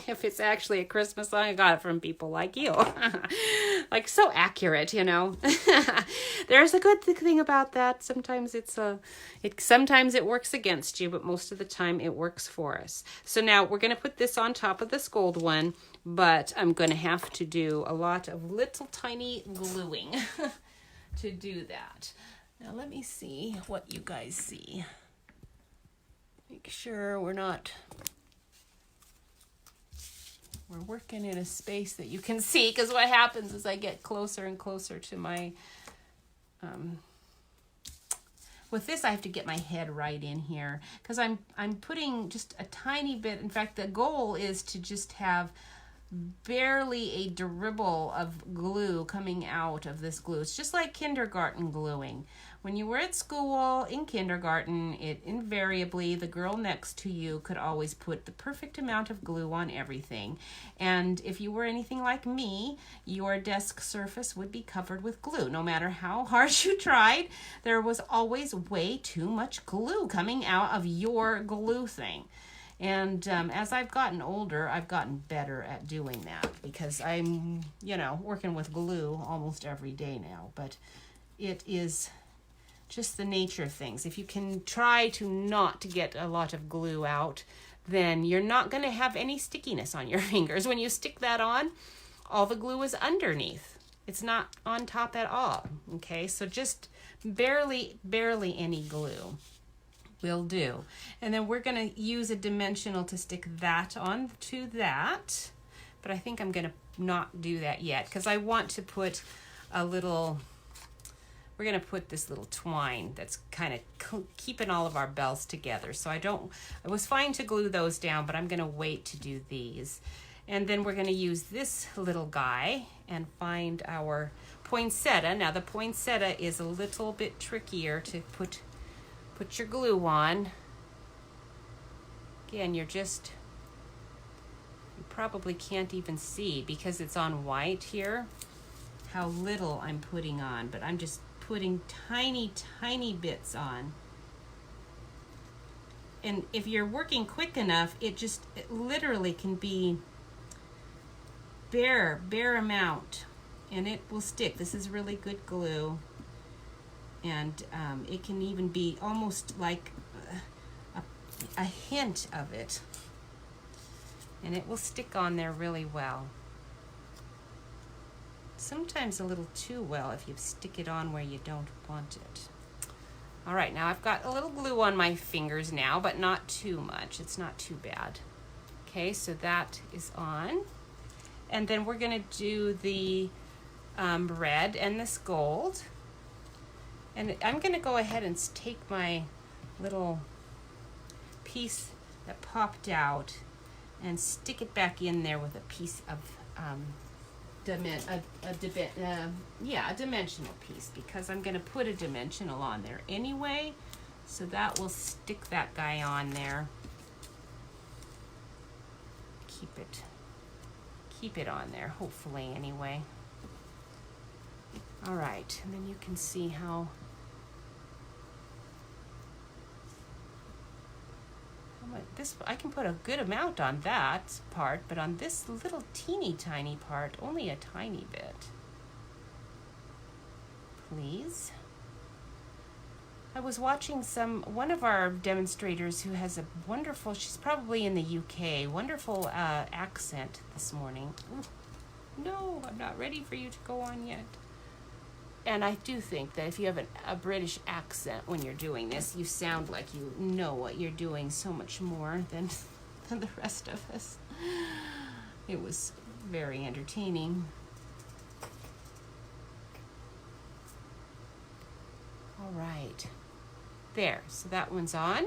if it's actually a Christmas song. I got it from people like you. Like, so accurate, you know. There's a good thing about that. Sometimes sometimes it works against you, but most of the time it works for us. So now we're going to put this on top of this gold one, but I'm going to have to do a lot of little tiny gluing. to do that. Now let me see what you guys see. Make sure we're working in a space that you can see, because what happens is I get closer and closer to my, with this I have to get my head right in here, because I'm putting just a tiny bit. In fact, the goal is to just have barely a dribble of glue coming out of this glue. It's just like kindergarten gluing. When you were at school in kindergarten, it invariably, the girl next to you could always put the perfect amount of glue on everything. And if you were anything like me, your desk surface would be covered with glue. No matter how hard you tried, there was always way too much glue coming out of your glue thing. And as I've gotten older, I've gotten better at doing that, because I'm, working with glue almost every day now. But it is just the nature of things. If you can try to not to get a lot of glue out, then you're not going to have any stickiness on your fingers. When you stick that on, all the glue is underneath. It's not on top at all. Okay, so just barely any glue will do. And then we're going to use a dimensional to stick that on to that. But I think I'm going to not do that yet, because I want to put a little, we're going to put this little twine that's kind of keeping all of our bells together. So I was fine to glue those down, but I'm going to wait to do these. And then we're going to use this little guy and find our poinsettia. Now the poinsettia is a little bit trickier to put your glue on. Again, you probably can't even see, because it's on white here, how little I'm putting on, but I'm just putting tiny bits on. And if you're working quick enough, it literally can be bare amount, and it will stick. This is really good glue. And it can even be almost like a hint of it. And it will stick on there really well. Sometimes a little too well if you stick it on where you don't want it. All right, now I've got a little glue on my fingers now, but not too much. It's not too bad. Okay, so that is on. And then we're going to do the red and this gold. And I'm going to go ahead and take my little piece that popped out and stick it back in there with a piece of a dimensional piece, because I'm going to put a dimensional on there anyway. So that will stick that guy on there. Keep it on there, hopefully, anyway. All right, and then you can see how I can put a good amount on that part, but on this little teeny tiny part, only a tiny bit. Please. I was watching one of our demonstrators who has a wonderful, she's probably in the UK, wonderful accent this morning. Ooh, no, I'm not ready for you to go on yet. And I do think that if you have a British accent when you're doing this, you sound like you know what you're doing so much more than the rest of us. It was very entertaining. All right. There, so that one's on.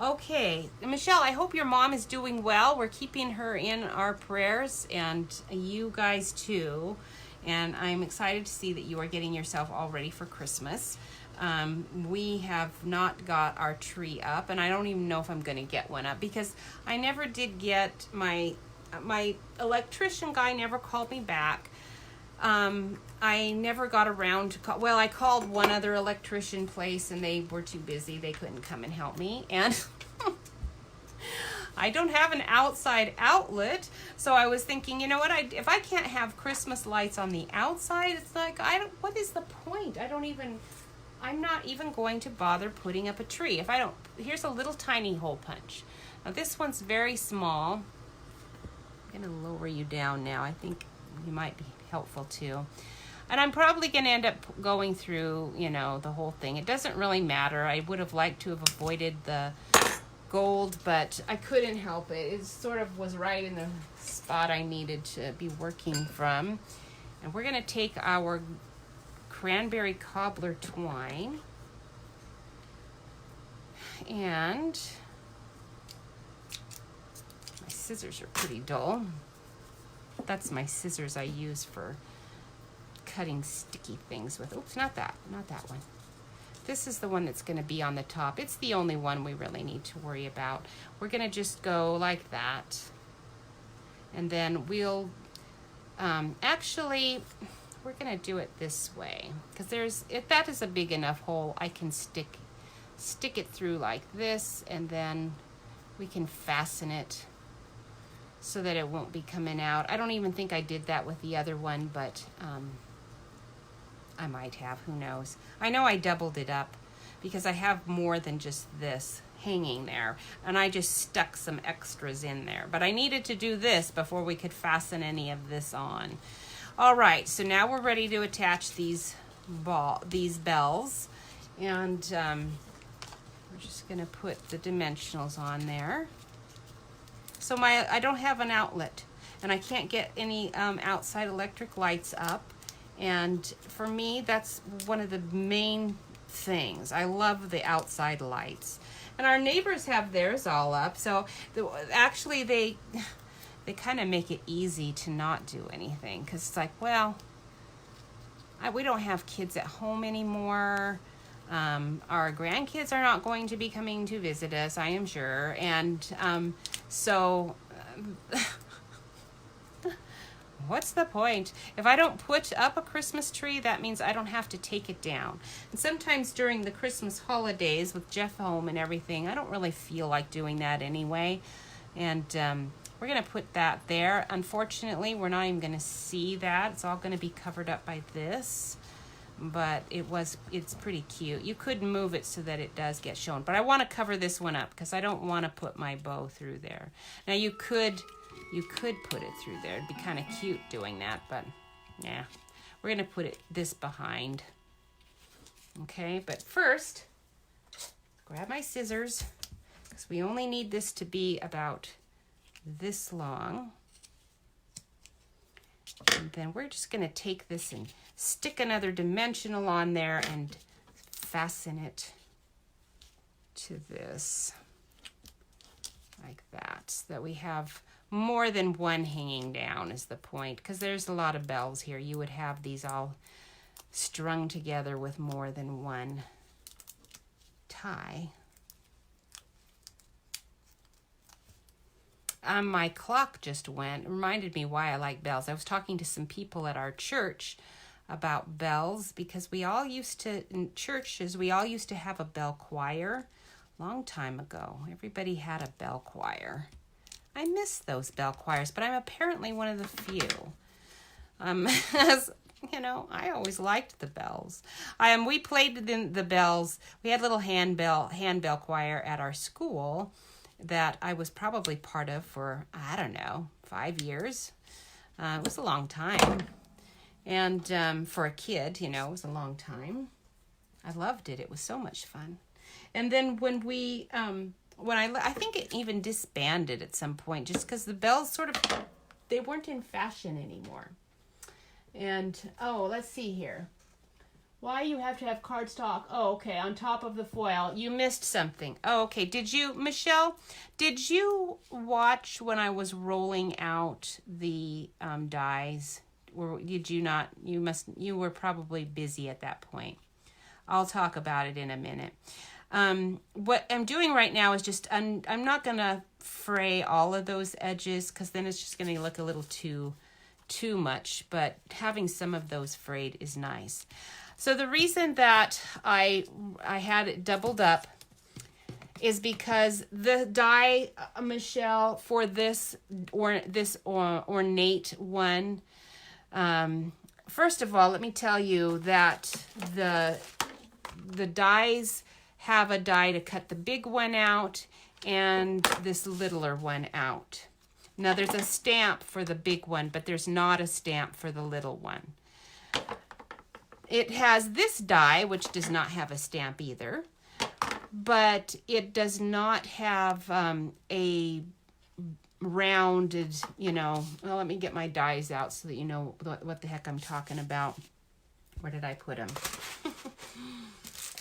Okay, Michelle, I hope your mom is doing well. We're keeping her in our prayers, and you guys too. And I'm excited to see that you are getting yourself all ready for Christmas. We have not got our tree up, and I don't even know if I'm going to get one up, because I never did get my electrician guy never called me back. I never got around to I called one other electrician place, and they were too busy. They couldn't come and help me. And I don't have an outside outlet, so I was thinking, you know what, if I can't have Christmas lights on the outside, it's like, what is the point? I'm not even going to bother putting up a tree. Here's a little tiny hole punch. Now this one's very small. I'm gonna lower you down now. I think you might be helpful too. And I'm probably going to end up going through, you know, the whole thing. It doesn't really matter. I would have liked to have avoided the gold, but I couldn't help it. It sort of was right in the spot I needed to be working from. And we're going to take our cranberry cobbler twine and my scissors are pretty dull. That's my scissors I use for cutting sticky things with. Oops, not that one. This is the one that's going to be on the top. It's the only one we really need to worry about. We're going to just go like that. And then we'll, actually, we're going to do it this way. Because if that is a big enough hole, I can stick it through like this, and then we can fasten it so that it won't be coming out. I don't even think I did that with the other one, but I might have, who knows. I know I doubled it up because I have more than just this hanging there, and I just stuck some extras in there. But I needed to do this before we could fasten any of this on. All right, so now we're ready to attach these bells, and we're just gonna put the dimensionals on there. So I don't have an outlet, and I can't get any outside electric lights up. And for me, that's one of the main things. I love the outside lights. And our neighbors have theirs all up. So actually, they kind of make it easy to not do anything. Because it's like, well, we don't have kids at home anymore. Our grandkids are not going to be coming to visit us, I am sure. And so... what's the point? If I don't put up a Christmas tree, that means I don't have to take it down. And sometimes during the Christmas holidays with Jeff home and everything, I don't really feel like doing that anyway. And we're going to put that there. Unfortunately, we're not even going to see that. It's all going to be covered up by this. But it's pretty cute. You could move it so that it does get shown. But I want to cover this one up because I don't want to put my bow through there. Now you could put it through there. It'd be kind of cute doing that, but yeah. We're going to put this behind. Okay, but first, grab my scissors, because we only need this to be about this long. And then we're just going to take this and stick another dimensional on there and fasten it to this, like that, so that we have more than one hanging down is the point, because there's a lot of bells here. You would have these all strung together with more than one tie. My clock just went. It reminded me why I like bells. I was talking to some people at our church about bells, because in churches, we all used to have a bell choir long time ago. Everybody had a bell choir. I miss those bell choirs, but I'm apparently one of the few. As you know, I always liked the bells. We played the bells. We had a little handbell choir at our school that I was probably part of for, I don't know, 5 years. It was a long time. And for a kid, you know, it was a long time. I loved it. It was so much fun. And then when I think it even disbanded at some point, just because the bells they weren't in fashion anymore. And, let's see here. Why you have to have cardstock? Oh, okay, on top of the foil. You missed something. Oh, okay. Michelle, did you watch when I was rolling out the dies? Or did you not? You were probably busy at that point. I'll talk about it in a minute. What I'm doing right now is just, I'm not going to fray all of those edges, because then it's just going to look a little too much, but having some of those frayed is nice. So the reason that I had it doubled up is because the die, Michelle, for this ornate one, first of all, let me tell you that the dies have a die to cut the big one out and this littler one out. Now there's a stamp for the big one, but there's not a stamp for the little one. It has this die, which does not have a stamp either, but it does not have a rounded, well, let me get my dies out so that you know what the heck I'm talking about. Where did I put them?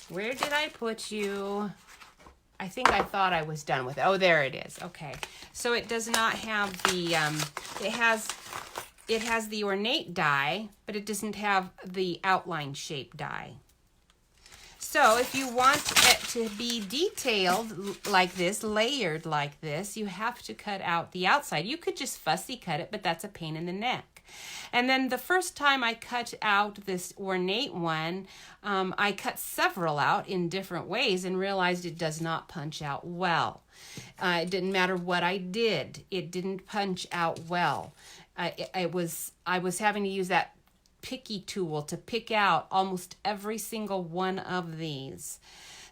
Where did I put you? I think I thought I was done with it. Oh, there it is. Okay. So it does not have the, it has the ornate die, but it doesn't have the outline shape die. So if you want it to be detailed like this, layered like this, you have to cut out the outside. You could just fussy cut it, but that's a pain in the neck. And then the first time I cut out this ornate one, I cut several out in different ways and realized it does not punch out well. It didn't matter what I did. It didn't punch out well. I was having to use that picky tool to pick out almost every single one of these.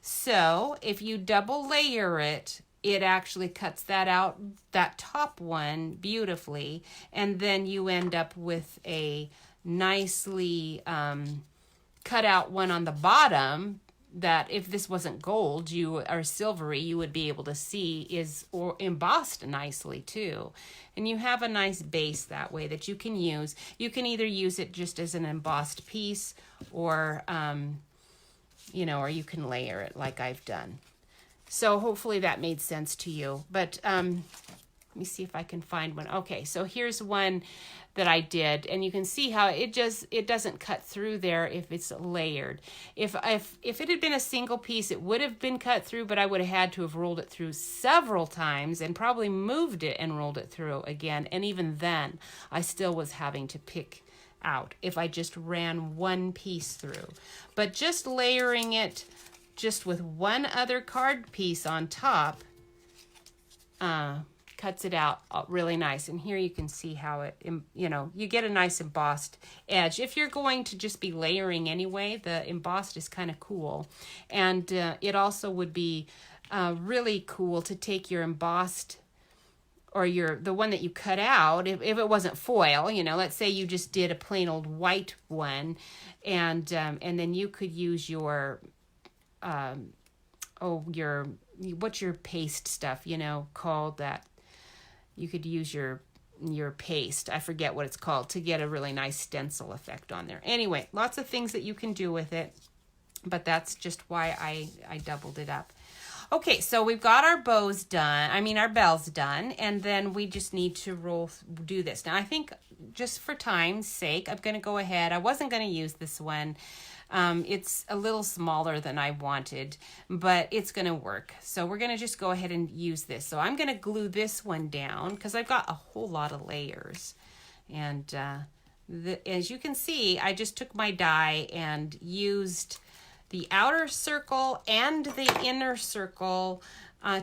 So if you double layer it, it actually cuts that out, that top one, beautifully, and then you end up with a nicely cut out one on the bottom that if this wasn't gold or silvery, you would be able to see is or embossed nicely too. And you have a nice base that way that you can use. You can either use it just as an embossed piece or, or you can layer it like I've done. So hopefully that made sense to you. But let me see if I can find one. Okay, so here's one that I did, and you can see how it doesn't cut through there if it's layered. If it had been a single piece, it would have been cut through, but I would have had to have rolled it through several times and probably moved it and rolled it through again. And even then, I still was having to pick out if I just ran one piece through. But just layering it just with one other card piece on top cuts it out really nice. And here you can see how it, you get a nice embossed edge. If you're going to just be layering anyway, the embossed is kind of cool. And it also would be really cool to take your embossed or the one that you cut out, if it wasn't foil, let's say you just did a plain old white one, and then you could use your what's your paste stuff, called that. You could use your paste, I forget what it's called, to get a really nice stencil effect on there. Anyway, lots of things that you can do with it, but that's just why I doubled it up. Okay, so we've got our bows done, our bells done, and then we just need to do this. Now, I think just for time's sake, I'm going to go ahead. I wasn't going to use this one. It's a little smaller than I wanted, but it's going to work. So we're going to just go ahead and use this. So I'm going to glue this one down because I've got a whole lot of layers. And as you can see, I just took my die and used the outer circle and the inner circle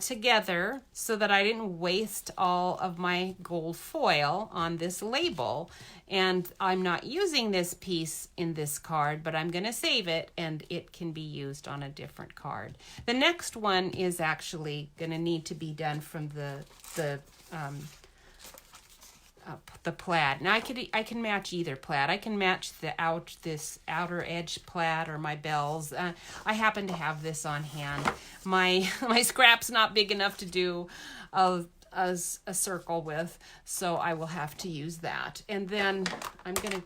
together so that I didn't waste all of my gold foil on this label. And I'm not using this piece in this card, but I'm going to save it and it can be used on a different card. The next one is actually going to need to be done from the plaid. Now I can match either plaid. I can match this outer edge plaid or my bells. I happen to have this on hand. My scrap's not big enough to do as a circle with, so I will have to use that. And then I'm going to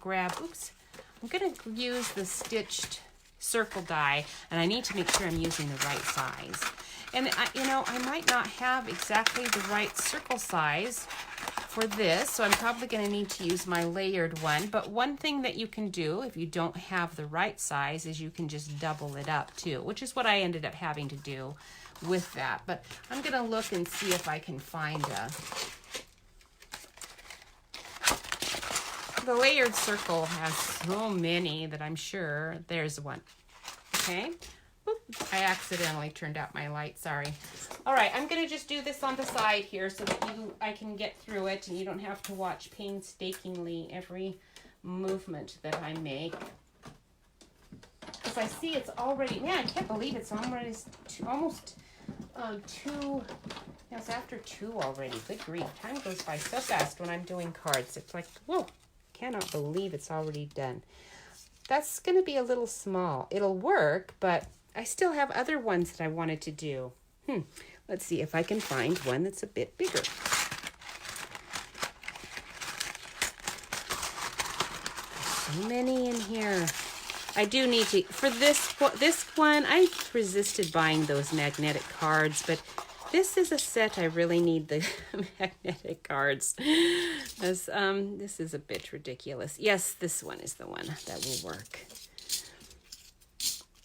use the stitched circle die, and I need to make sure I'm using the right size. And I might not have exactly the right circle size for this, so I'm probably going to need to use my layered one. But one thing that you can do if you don't have the right size is you can just double it up too, which is what I ended up having to do with that. But I'm going to look and see if I can find the layered circle has so many that I'm sure there's one. Okay. I accidentally turned out my light, sorry. All right, I'm going to just do this on the side here so that I can get through it and you don't have to watch painstakingly every movement that I make. Because I see it's already, I can't believe it's already almost 2, it's after 2 already. Good grief, time goes by so fast when I'm doing cards. It's like, whoa, cannot believe it's already done. that's going to be a little small. It'll work, but I still have other ones that I wanted to do. Let's see if I can find one that's a bit bigger. So many in here. I do need to, for this one, I resisted buying those magnetic cards, but this is a set I really need the magnetic cards. As, this is a bit ridiculous. Yes, this one is the one that will work.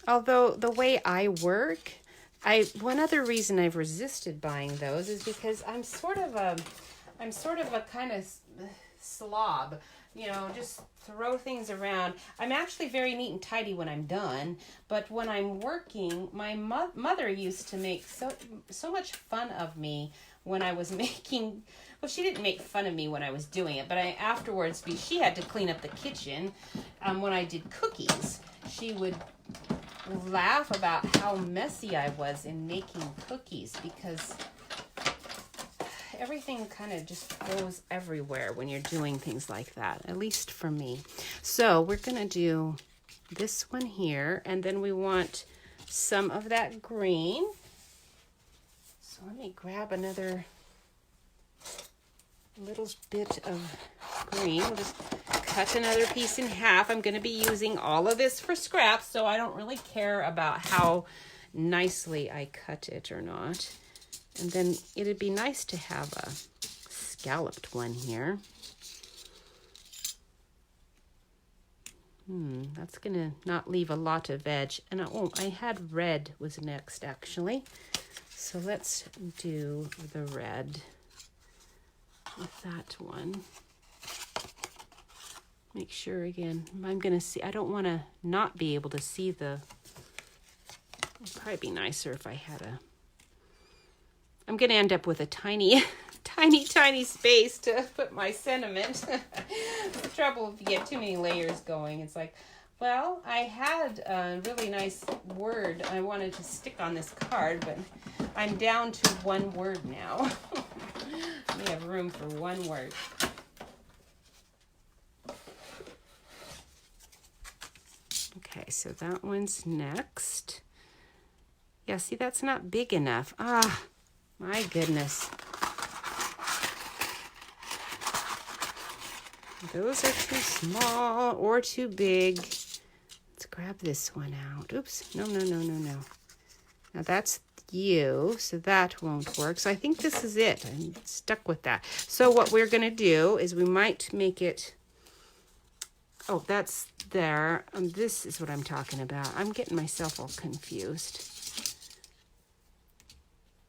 Although the way I work, one other reason I've resisted buying those is because I'm sort of a kind of slob. You know, just throw things around. I'm actually very neat and tidy when I'm done, but when I'm working, my mother used to make so much fun of me when I was making, well, she didn't make fun of me when I was doing it, but afterwards, she had to clean up the kitchen when I did cookies. She would laugh about how messy I was in making cookies because everything kind of just goes everywhere when you're doing things like that, at least for me. So we're going to do this one here, and then we want some of that green. So let me grab another little bit of green. We'll just cut another piece in half. I'm going to be using all of this for scraps, so I don't really care about how nicely I cut it or not. And then it'd be nice to have a scalloped one here. That's gonna not leave a lot of veg. And I had red was next actually. So let's do the red with that one. Make sure again, I'm gonna see, I don't wanna not be able to see the, it'd probably be nicer if I had I'm going to end up with a tiny space to put my sentiment. The trouble if you get too many layers going. It's like, well, I had a really nice word I wanted to stick on this card, but I'm down to one word now. We have room for one word. Okay, so that one's next. Yeah, see, that's not big enough. My goodness. Those are too small or too big. Let's grab this one out. Oops. No. Now that's you, so that won't work. So I think this is it. I'm stuck with that. So what we're going to do is we might make it... Oh, that's there. This is what I'm talking about. I'm getting myself all confused.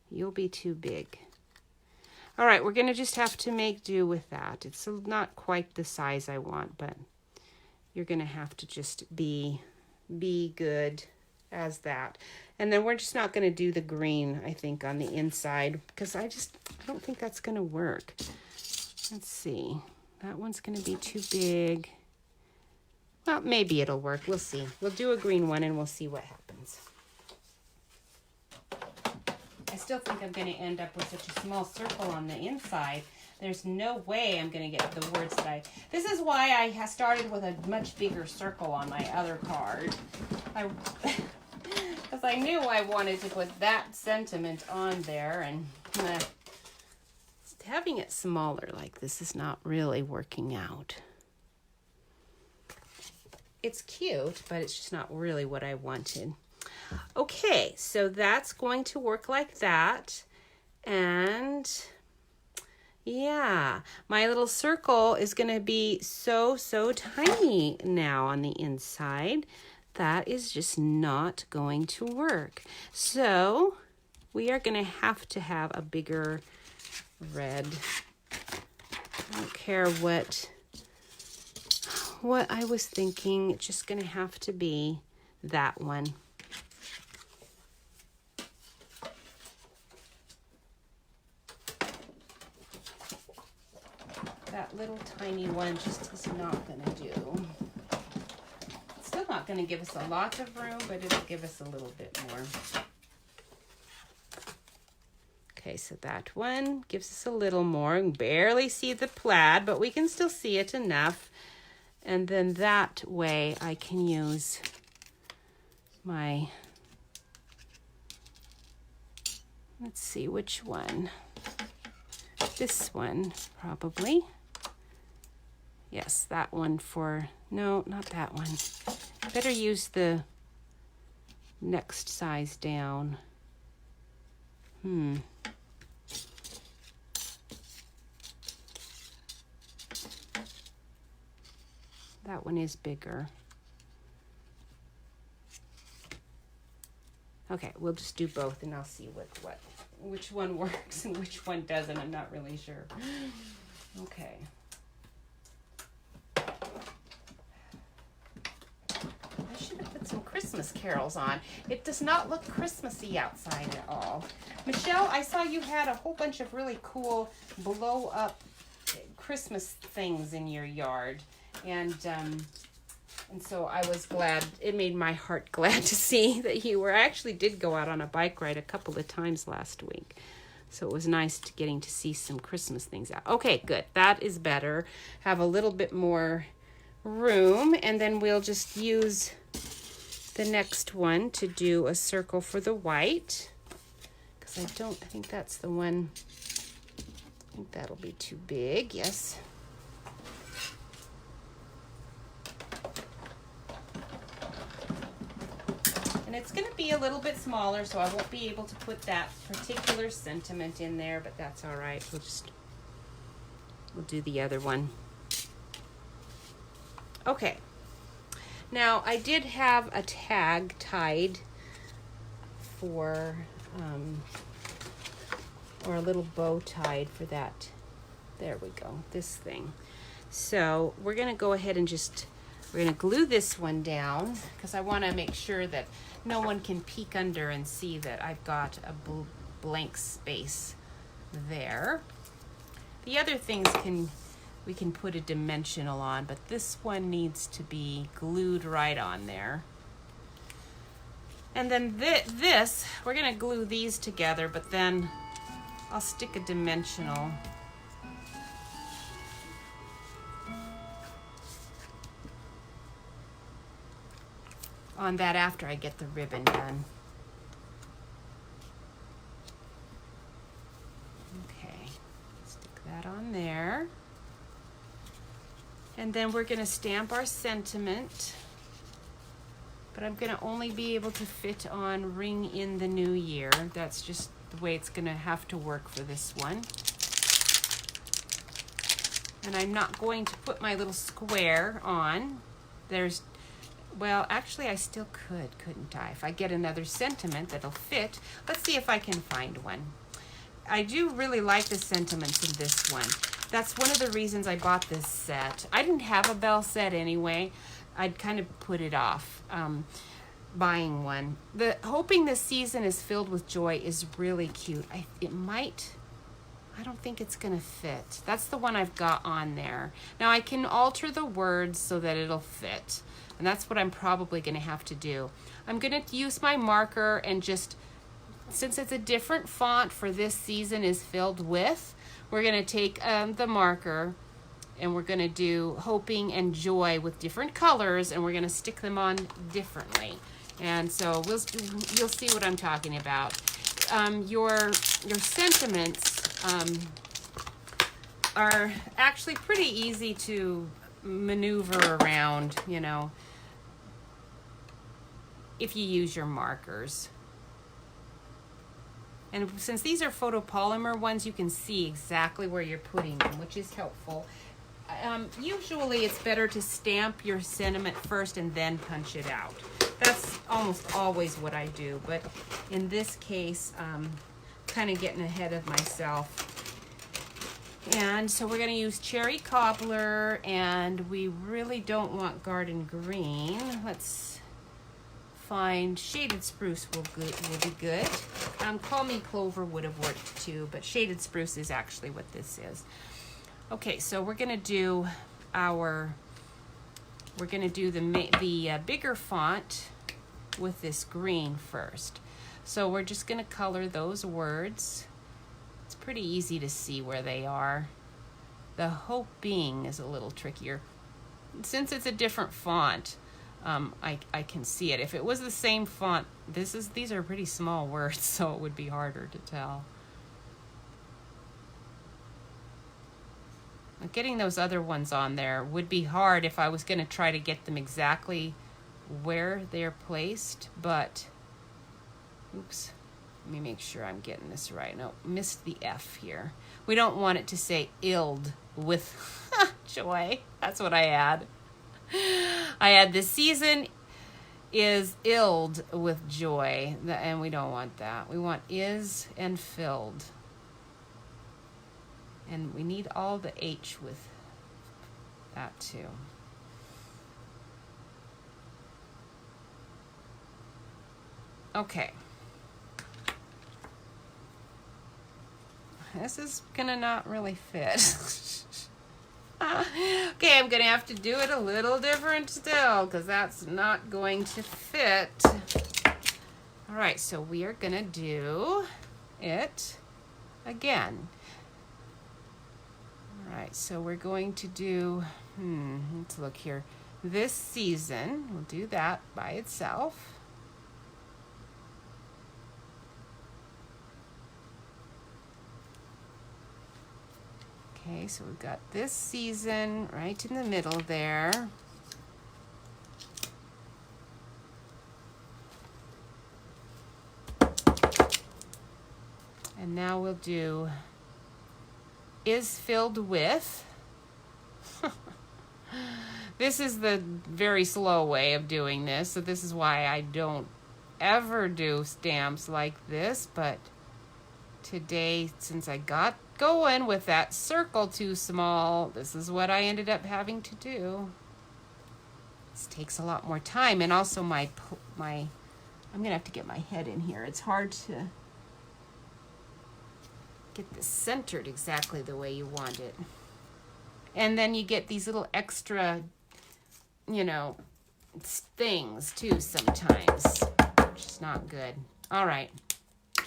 You'll be too big. All right, we're going to just have to make do with that. It's not quite the size I want, but you're going to have to just be good as that. And then we're just not going to do the green, I think, on the inside because I don't think that's going to work. Let's see. That one's going to be too big. Well, maybe it'll work. We'll see. We'll do a green one and we'll see what happens. I still think I'm going to end up with such a small circle on the inside. There's no way I'm going to get the words that This is why I started with a much bigger circle on my other card. Because I knew I wanted to put that sentiment on there, and having it smaller like this is not really working out. It's cute, but it's just not really what I wanted. Okay, so that's going to work like that. And yeah, my little circle is going to be so tiny now on the inside. That is just not going to work. So we are going to have a bigger red. I don't care what I was thinking. It's just going to have to be that one. That little tiny one just is not going to do. It's still not going to give us a lot of room, but it'll give us a little bit more. Okay, so that one gives us a little more. We can barely see the plaid, but we can still see it enough. And then that way I can use my, let's see which one. This one, probably. Yes, that one for, no, not that one. Better use the next size down. That one is bigger. Okay, we'll just do both and I'll see which one works and which one doesn't. I'm not really sure. Okay. I should have put some Christmas carols on. It does not look Christmassy outside at all. Michelle, I saw you had a whole bunch of really cool blow up Christmas things in your yard. And so I was glad, it made my heart glad to see that you were. I actually did go out on a bike ride a couple of times last week. So it was nice getting to see some Christmas things out. Okay, good. That is better. Have a little bit more room, and then we'll just use the next one to do a circle for the white. Because I think that's the one. I think that'll be too big. Yes. And it's going to be a little bit smaller, so I won't be able to put that particular sentiment in there, but that's all right. We'll do the other one. Okay. Now, I did have a tag tied for, or a little bow tied for that. There we go, this thing. So we're going to go ahead and we're going to glue this one down because I want to make sure that no one can peek under and see that I've got a blank space there. The other things we can put a dimensional on, but this one needs to be glued right on there. And then this, we're going to glue these together, but then I'll stick a dimensional on that after I get the ribbon done. Okay, stick that on there. And then we're going to stamp our sentiment, but I'm going to only be able to fit on Ring in the New Year. That's just the way it's going to have to work for this one. And I'm not going to put my little square on. Well, actually, I still couldn't I? If I get another sentiment that'll fit, let's see if I can find one. I do really like the sentiments in this one. That's one of the reasons I bought this set. I didn't have a bell set anyway. I'd kind of put it off buying one. The Hoping This Season is Filled with Joy is really cute. I don't think it's gonna fit. That's the one I've got on there. Now I can alter the words so that it'll fit. And that's what I'm probably going to have to do. I'm going to use my marker and since it's a different font for This Season is Filled With, we're going to take the marker and we're going to do Hoping and Joy with different colors, and we're going to stick them on differently. And so you'll see what I'm talking about. Your sentiments are actually pretty easy to maneuver around, if you use your markers. And since these are photopolymer ones, you can see exactly where you're putting them, which is helpful. Usually it's better to stamp your sentiment first and then punch it out. That's almost always what I do, but in this case, kind of getting ahead of myself. And so we're going to use Cherry Cobbler, and we really don't want Garden Green. Let's find Shaded Spruce will be good. Call Me Clover would have worked too, but Shaded Spruce is actually what this is. Okay, so we're going to do the bigger font with this green first. So we're just going to color those words. It's pretty easy to see where they are. The hoping is a little trickier. since it's a different font, I can see it. If it was the same font, these are pretty small words, so it would be harder to tell. Getting those other ones on there would be hard if I was going to try to get them exactly where they're placed, but oops, let me make sure I'm getting this right. No, missed the F here. We don't want it to say illed with joy. That's what I add. I add this season is illed with joy, and we don't want that. We want is and filled. And we need all the H with that too. Okay. This is gonna not really fit. Okay, I'm gonna have to do it a little different still, because that's not going to fit. All right, so we are gonna do it again. All right, so we're going to do, let's look here. This season, we'll do that by itself. Okay, so we've got this season right in the middle there. And now we'll do is filled with. This is the very slow way of doing this, so this is why I don't ever do stamps like this, but today, since I got going with that circle too small, this is what I ended up having to do. This takes a lot more time, and also I'm gonna have to get my head in here. It's hard to get this centered exactly the way you want it. And then you get these little extra, things too sometimes, which is not good. All right,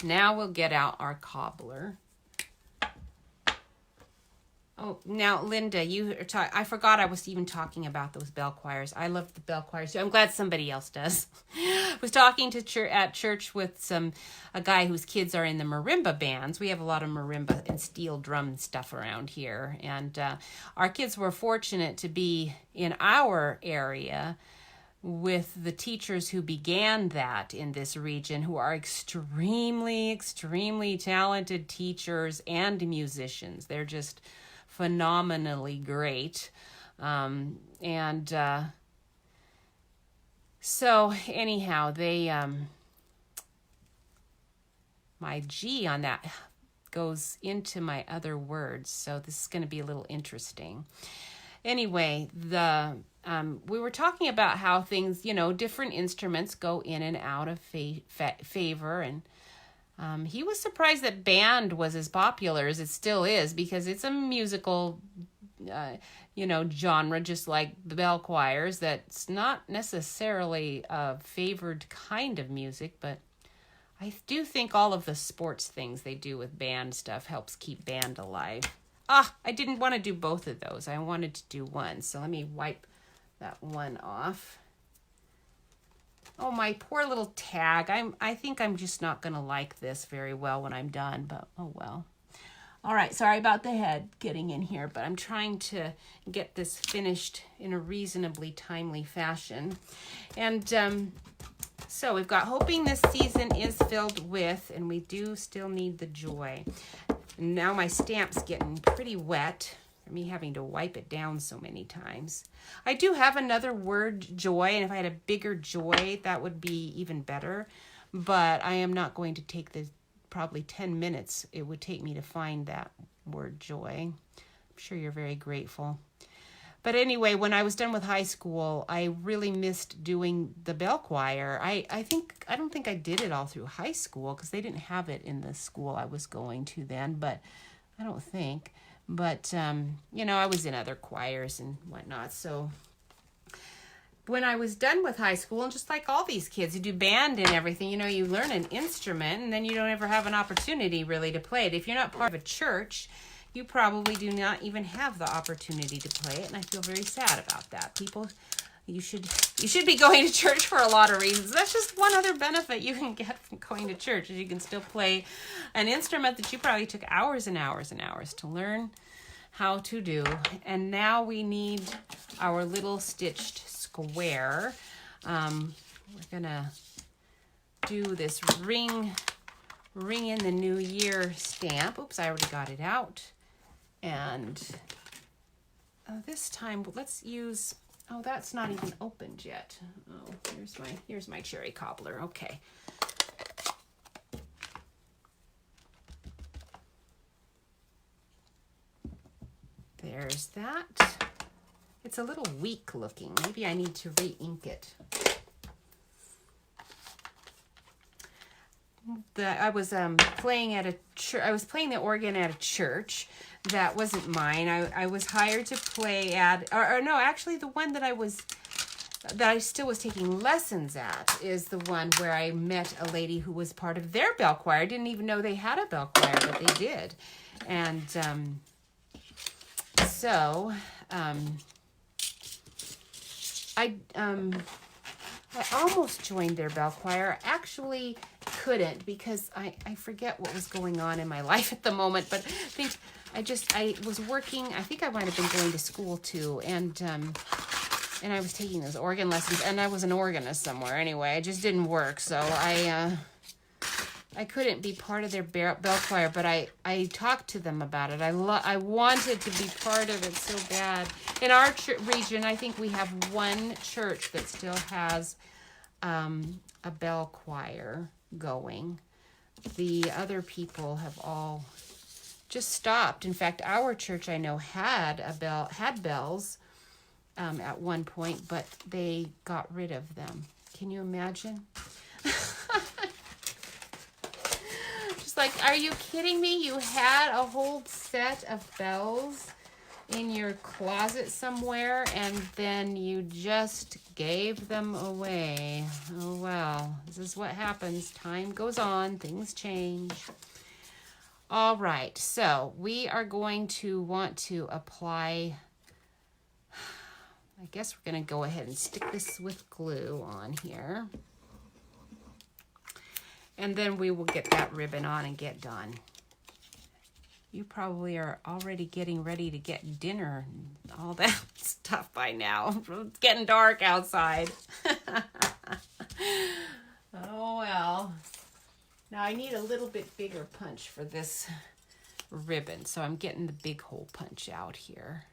now we'll get out our cobbler. Oh, now, Linda, I forgot I was even talking about those bell choirs. I love the bell choirs too. I'm glad somebody else does. I was talking to at church with a guy whose kids are in the marimba bands. We have a lot of marimba and steel drum stuff around here. And our kids were fortunate to be in our area with the teachers who began that in this region, who are extremely, extremely talented teachers and musicians. They're just phenomenally great. So anyhow, they my G on that goes into my other words, so this is going to be a little interesting. Anyway, we were talking about how things, different instruments go in and out of favor, and he was surprised that band was as popular as it still is, because it's a musical, genre, just like the bell choirs. That's not necessarily a favored kind of music, but I do think all of the sports things they do with band stuff helps keep band alive. I didn't want to do both of those. I wanted to do one, so let me wipe that one off. Oh, my poor little tag. I think I'm just not going to like this very well when I'm done, but oh well. All right, sorry about the head getting in here, but I'm trying to get this finished in a reasonably timely fashion. And so we've got hoping this season is filled with, and we do still need the joy. And now my stamp's getting pretty wet, me having to wipe it down so many times. I do have another word, joy, and if I had a bigger joy, that would be even better. But I am not going to take the probably 10 minutes it would take me to find that word, joy. I'm sure you're very grateful. But anyway, when I was done with high school, I really missed doing the bell choir. I don't think I did it all through high school, because they didn't have it in the school I was going to then, but I don't think. But, I was in other choirs and whatnot. So when I was done with high school, and just like all these kids who do band and everything, you learn an instrument and then you don't ever have an opportunity really to play it. If you're not part of a church, you probably do not even have the opportunity to play it, and I feel very sad about that. People, you should be going to church for a lot of reasons. That's just one other benefit you can get from going to church, is you can still play an instrument that you probably took hours and hours and hours to learn how to do. And now we need our little stitched square. We're gonna do this ring in the new year stamp. Oops, I already got it out. And this time let's use, oh, that's not even opened yet. Oh, here's my cherry cobbler. Okay. There's that. It's a little weak looking. Maybe I need to re-ink it. I was playing at a church. I was playing the organ at a church that wasn't mine. I was hired to play at, or no, actually the one that I still was taking lessons at is the one where I met a lady who was part of their bell choir. I didn't even know they had a bell choir, but they did. And so I almost joined their bell choir. Actually couldn't, because I forget what was going on in my life at the moment, but I was working. I think I might have been going to school too, and I was taking those organ lessons, and I was an organist somewhere anyway. It just didn't work, so I couldn't be part of their bell choir, but I talked to them about it. I wanted to be part of it so bad. In our region, I think we have one church that still has a bell choir going. The other people have all just stopped. In fact, our church, I know, had bells at one point, but they got rid of them. Can you imagine? Just like, are you kidding me? You had a whole set of bells in your closet somewhere, and then you just gave them away. Oh well, this is what happens. Time goes on, things change. All right, so we are going to want to apply, I guess we're going to go ahead and stick this with glue on here. And then we will get that ribbon on and get done. You probably are already getting ready to get dinner and all that stuff by now. It's getting dark outside. Oh, well. Now I need a little bit bigger punch for this ribbon, so I'm getting the big hole punch out here.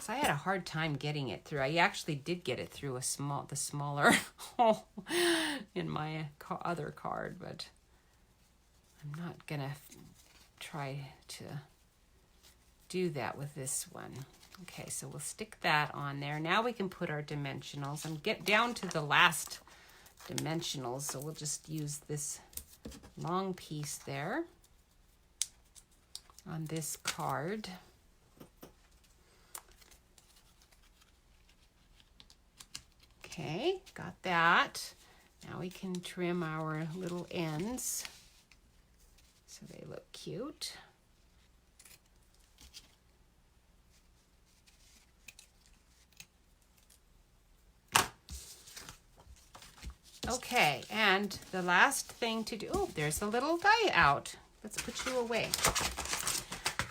So I had a hard time getting it through. I actually did get it through the smaller hole in my other card, but I'm not gonna try to do that with this one. Okay, so we'll stick that on there. Now we can put our dimensionals and get down to the last dimensionals. So we'll just use this long piece there on this card. Okay, got that. Now we can trim our little ends so they look cute. Okay, and the last thing to do, oh, there's a little die out. Let's put you away.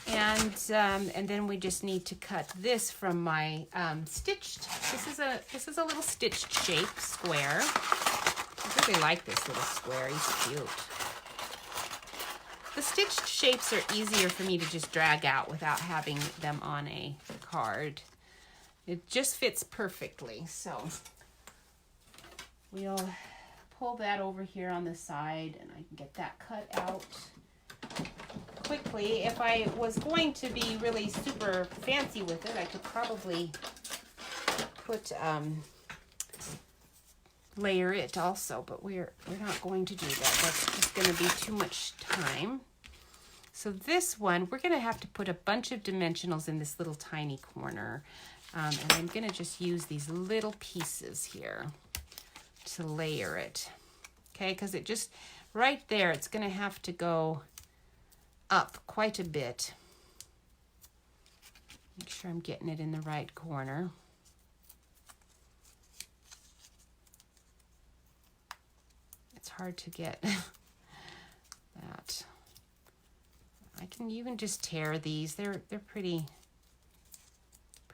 And then we just need to cut this from my stitched. This is a little stitched shape square. I really like this little square. He's cute. The stitched shapes are easier for me to just drag out without having them on a card. It just fits perfectly. So we'll pull that over here on the side, and I can get that cut out quickly. If I was going to be really super fancy with it, I could probably put layer it also, but we're not going to do that. That's just going to be too much time. So this one, we're going to have to put a bunch of dimensionals in this little tiny corner, and I'm going to just use these little pieces here to layer it. Okay, because it just right there, it's going to have to go up quite a bit. Make sure I'm getting it in the right corner. It's hard to get that. I can even just tear these. They're pretty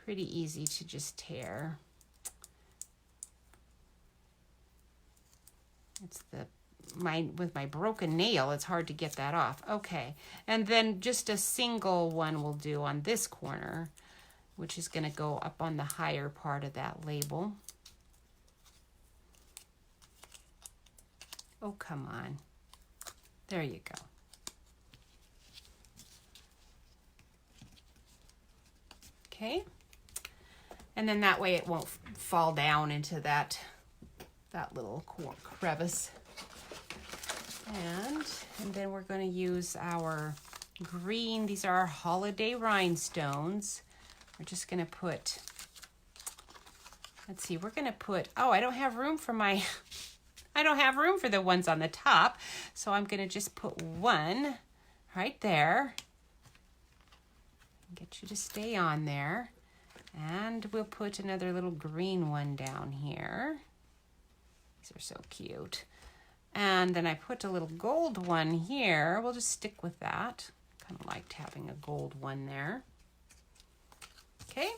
easy to just tear. It's with my broken nail, it's hard to get that off. Okay, and then just a single one will do on this corner, which is going to go up on the higher part of that label. Oh, come on. There you go. Okay, and then that way it won't fall down into that little crevice. And then we're going to use our green. These are our holiday rhinestones. We're just going to put, let's see, we're going to put, oh, I don't have room for the ones on the top. So I'm going to just put one right there. Get you to stay on there. And we'll put another little green one down here. These are so cute. And then I put a little gold one here. We'll just stick with that. Kind of liked having a gold one there. Okay,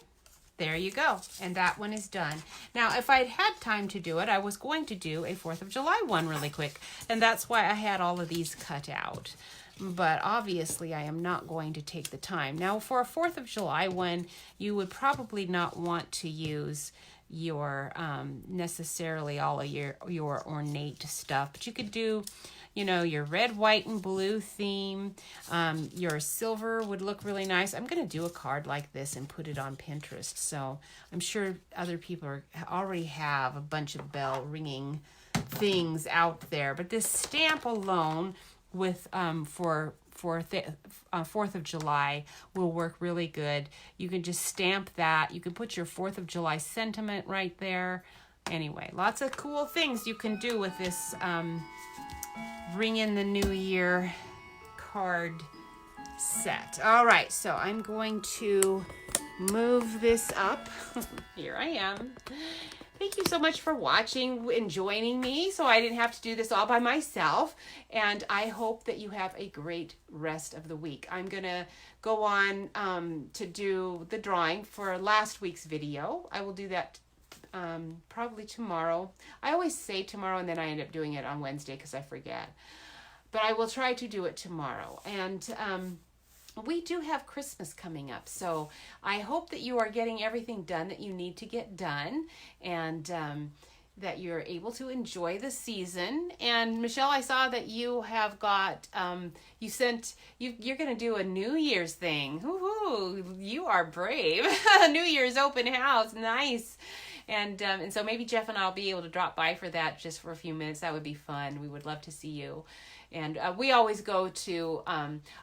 there you go. And that one is done. Now, if I'd had time to do it, I was going to do a 4th of July one really quick. And that's why I had all of these cut out. But obviously, I am not going to take the time. Now, for a 4th of July one, you would probably not want to use your necessarily all of your ornate stuff, but you could do, you know, your red, white, and blue theme. Your silver would look really nice. I'm going to do a card like this and put it on Pinterest, so I'm sure other people already have a bunch of bell ringing things out there, but this stamp alone with for 4th of July will work really good. You can just stamp that. You can put your 4th of July sentiment right there. Anyway, lots of cool things you can do with this Ring in the New Year card set. All right, so I'm going to move this up. Here I am. Thank you so much for watching and joining me so I didn't have to do this all by myself. And I hope that you have a great rest of the week. I'm going to go on to do the drawing for last week's video. I will do that probably tomorrow. I always say tomorrow and then I end up doing it on Wednesday because I forget. But I will try to do it tomorrow. And we do have Christmas coming up, so I hope that you are getting everything done that you need to get done, and that you're able to enjoy the season. And Michelle, I saw that you have got you're going to do a New Year's thing. Woohoo! You are brave. New Year's open house, nice. And so maybe Jeff and I'll be able to drop by for that just for a few minutes. That would be fun. We would love to see you. And we always go to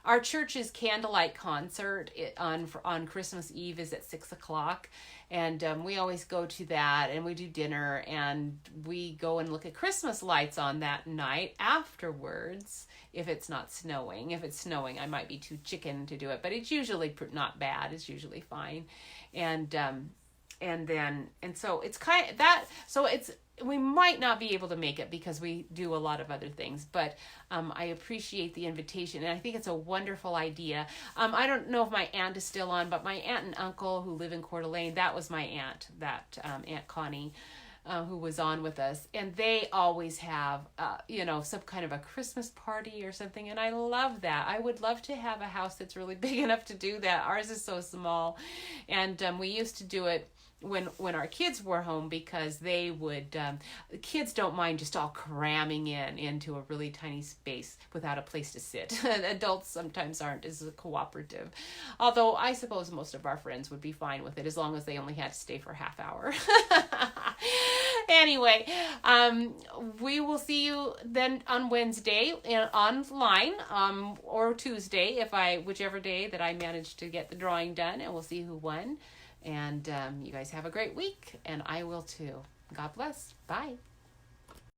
our church's candlelight concert on Christmas Eve is at 6 o'clock. And we always go to that, and we do dinner, and we go and look at Christmas lights on that night afterwards, if it's not snowing. If it's snowing, I might be too chicken to do it, but it's usually not bad. It's usually fine. And so it's kind of that, so we might not be able to make it because we do a lot of other things, but I appreciate the invitation, and I think it's a wonderful idea. I don't know if my aunt is still on, but my aunt and uncle who live in Coeur d'Alene, that was my aunt, Aunt Connie, who was on with us, and they always have, some kind of a Christmas party or something, and I love that. I would love to have a house that's really big enough to do that. Ours is so small, and we used to do it when our kids were home because they would the kids don't mind just all cramming into a really tiny space without a place to sit. Adults sometimes aren't as cooperative, although I suppose most of our friends would be fine with it as long as they only had to stay for a half hour. Anyway, we will see you then on Wednesday online, or Tuesday whichever day that I managed to get the drawing done, and we'll see who won. And you guys have a great week, and I will too. God bless. Bye.